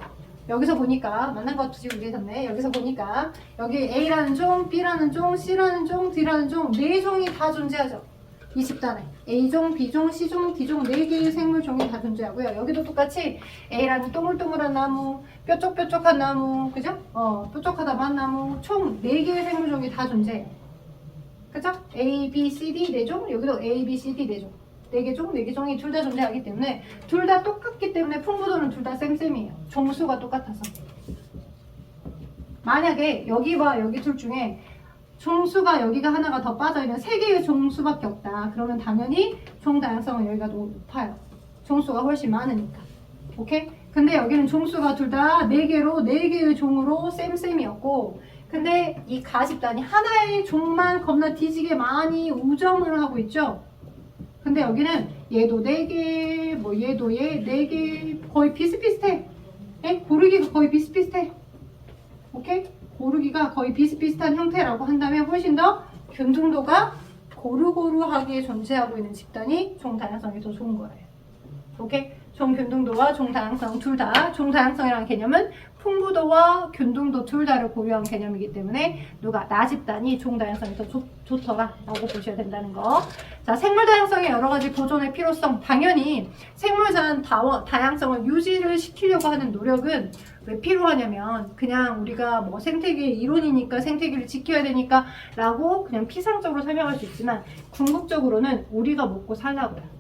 여기서 보니까 맞는 거 지금 우리셨네. 여기서 보니까 여기 A라는 종, B라는 종, C라는 종, D라는 종 네 종이 다 존재하죠. 이 집단에 A종, B종, C종, D종 4개의 생물종이 다 존재하고요. 여기도 똑같이 A라는 동글동글한 나무, 뾰족뾰족한 나무, 그죠? 뾰족하다만 나무 총 4개의 생물종이 다 존재해요. 그죠? A, B, C, D 4종, 여기도 A, B, C, D 4종 4개 종, 4개 종이 둘 다 존재하기 때문에 둘 다 똑같기 때문에 풍부도는 둘 다 쌤쌤이에요. 종수가 똑같아서. 만약에 여기와 여기 둘 중에 종수가 여기가 하나가 더 빠져있는 3개의 종수밖에 없다. 그러면 당연히 종다양성은 여기가 높아요. 종수가 훨씬 많으니까. 오케이? 근데 여기는 종수가 둘 다 4개로 4개의 종으로 쌤쌤이었고 근데 이 가집단이 하나의 종만 겁나 뒤지게 많이 우정을 하고 있죠. 근데 여기는 얘도 4개, 뭐 얘도 얘 4개 거의 비슷비슷해. 예? 고르기가 거의 비슷비슷해. 오케이? 고르기가 거의 비슷비슷한 형태라고 한다면 훨씬 더 균등도가 고루고루하게 존재하고 있는 집단이 종다양성이 더 좋은 거예요. 오케이? 종균등도와 종다양성 둘 다 종다양성이라는 개념은 풍부도와 균등도 둘 다를 고려한 개념이기 때문에 누가 나 집단이 종다양성이 더 좋더라 라고 보셔야 된다는 거. 자, 생물 다양성의 여러 가지 보존의 필요성. 당연히 생물 다양성을 유지를 시키려고 하는 노력은 왜 필요하냐면 그냥 우리가 뭐 생태계의 이론이니까 생태계를 지켜야 되니까 라고 그냥 피상적으로 설명할 수 있지만 궁극적으로는 우리가 먹고 살라고요.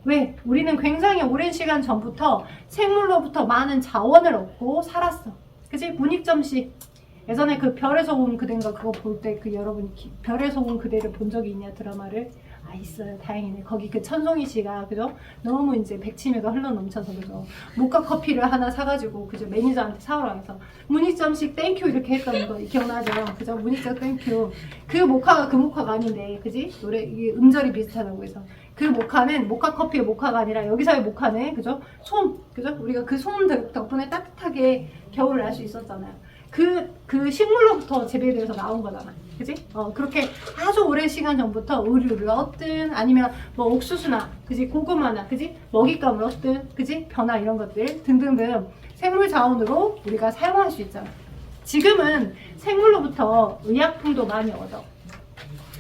왜? 우리는 굉장히 오랜 시간 전부터 생물로부터 많은 자원을 얻고 살았어. 그치? 문익점시. 예전에 그 별에서 온 그대인가 그거 볼 때 그 여러분 별에서 온 그대를 본 적이 있냐 드라마를? 아 있어요. 다행이네. 거기 그 천송이 씨가 그죠? 너무 이제 백치미가 흘러넘쳐서 그죠? 모카 커피를 하나 사가지고 그죠? 매니저한테 사오라 해서 문익점식 땡큐 이렇게 했던 거 기억나죠? 그죠? 문익점 땡큐. 그 모카가 그 모카가 아닌데 그지? 노래 이게 음절이 비슷하다고 해서 그 모카는 모카 커피의 모카가 아니라 여기서의 모카는 그죠? 솜 그죠? 우리가 그 솜 덕분에 따뜻하게 겨울을 알 수 있었잖아요. 그 식물로부터 재배돼서 나온 거잖아. 그지? 그렇게 아주 오랜 시간 전부터 의류를 얻든 아니면 뭐 옥수수나 그지? 고구마나 그지? 먹잇감을 얻든 그지? 벼나 이런 것들 등등등 생물 자원으로 우리가 사용할 수 있잖아. 지금은 생물로부터 의약품도 많이 얻어.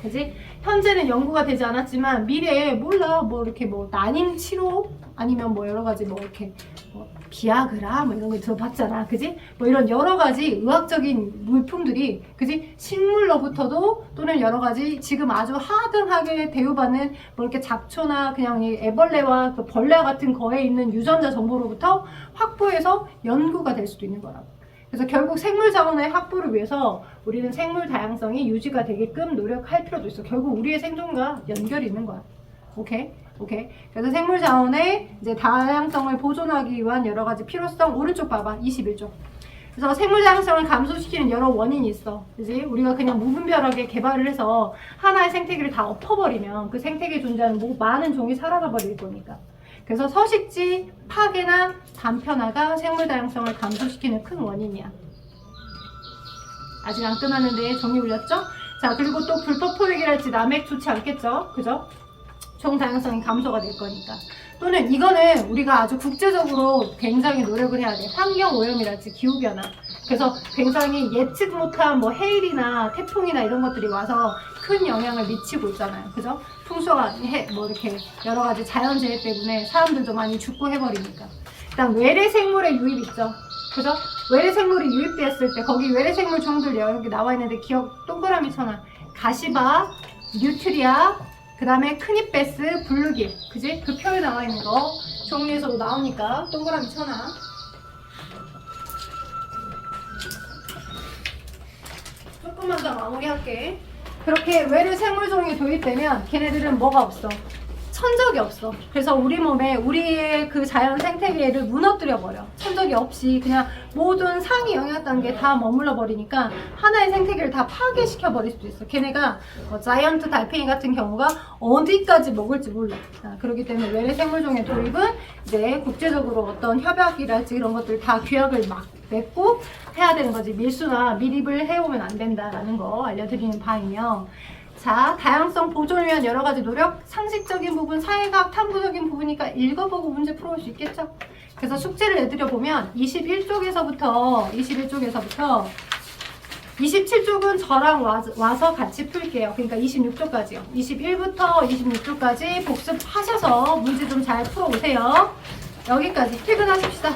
그지? 현재는 연구가 되지 않았지만 미래에 몰라 뭐 이렇게 뭐 난임 치료 아니면 뭐 여러 가지 뭐 이렇게 뭐 비아그라 뭐 이런 거 들어봤잖아. 그지? 뭐 이런 여러 가지 의학적인 물품들이 그지? 식물로부터도 또는 여러 가지 지금 아주 하등하게 대우받는 뭐 이렇게 잡초나 그냥 이 애벌레와 그 벌레와 같은 거에 있는 유전자 정보로부터 확보해서 연구가 될 수도 있는 거라고. 그래서 결국 생물 자원의 확보를 위해서 우리는 생물 다양성이 유지가 되게끔 노력할 필요도 있어. 결국 우리의 생존과 연결이 있는 거야. 오케이? 그래서 생물 자원의 이제 다양성을 보존하기 위한 여러 가지 필요성. 오른쪽 봐봐. 21쪽. 그래서 생물 다양성을 감소시키는 여러 원인이 있어. 그지? 우리가 그냥 무분별하게 개발을 해서 하나의 생태계를 다 엎어버리면 그 생태계에 존재하는 많은 종이 사라져 버릴 거니까. 그래서 서식지 파괴나 단편화가 생물 다양성을 감소시키는 큰 원인이야. 아직 안 끝났는데 정리 올렸죠? 자, 그리고 또 불법 포획이랄지 남획 좋지 않겠죠? 그죠? 종 다양성이 감소가 될 거니까. 또는 이거는 우리가 아주 국제적으로 굉장히 노력을 해야 돼. 환경 오염이랄지 기후 변화. 그래서 굉장히 예측 못한 뭐 해일이나 태풍이나 이런 것들이 와서 큰 영향을 미치고 있잖아요. 그죠? 풍수와 뭐 이렇게 여러 가지 자연재해 때문에 사람들도 많이 죽고 해버리니까. 일단 외래 생물의 유입 있죠. 그죠? 외래 생물이 유입되었을 때 거기 외래 생물 종들 여기 나와 있는데 기억 동그라미 쳐놔. 가시바, 뉴트리아, 그 다음에 크니베스, 블루길. 그지? 그 표에 나와 있는 거 종류에서도 나오니까 동그라미 쳐놔. 조금만 더 마무리할게. 그렇게 외래 생물종이 도입되면 걔네들은 뭐가 없어? 천적이 없어. 그래서 우리 몸에 우리의 그 자연 생태계를 무너뜨려 버려. 천적이 없이 그냥 모든 상위 영역 단계에 다 머물러 버리니까 하나의 생태계를 다 파괴시켜 버릴 수도 있어. 걔네가 자이언트 달팽이 같은 경우가 어디까지 먹을지 몰라. 그렇기 때문에 외래 생물종의 도입은 이제 국제적으로 어떤 협약이랄지 이런 것들 다 규약을 막 맺고 해야 되는 거지. 밀수나 밀입을 해오면 안 된다라는 거 알려드리는 바이며. 자, 다양성 보존을 위한 여러 가지 노력, 상식적인 부분, 사회과학 탐구적인 부분이니까 읽어보고 문제 풀어볼 수 있겠죠? 그래서 숙제를 내드려 보면 21쪽에서부터 27쪽은 저랑 와서 같이 풀게요. 그러니까 26쪽까지요. 21부터 26쪽까지 복습하셔서 문제 좀 잘 풀어오세요. 여기까지 퇴근하십시다.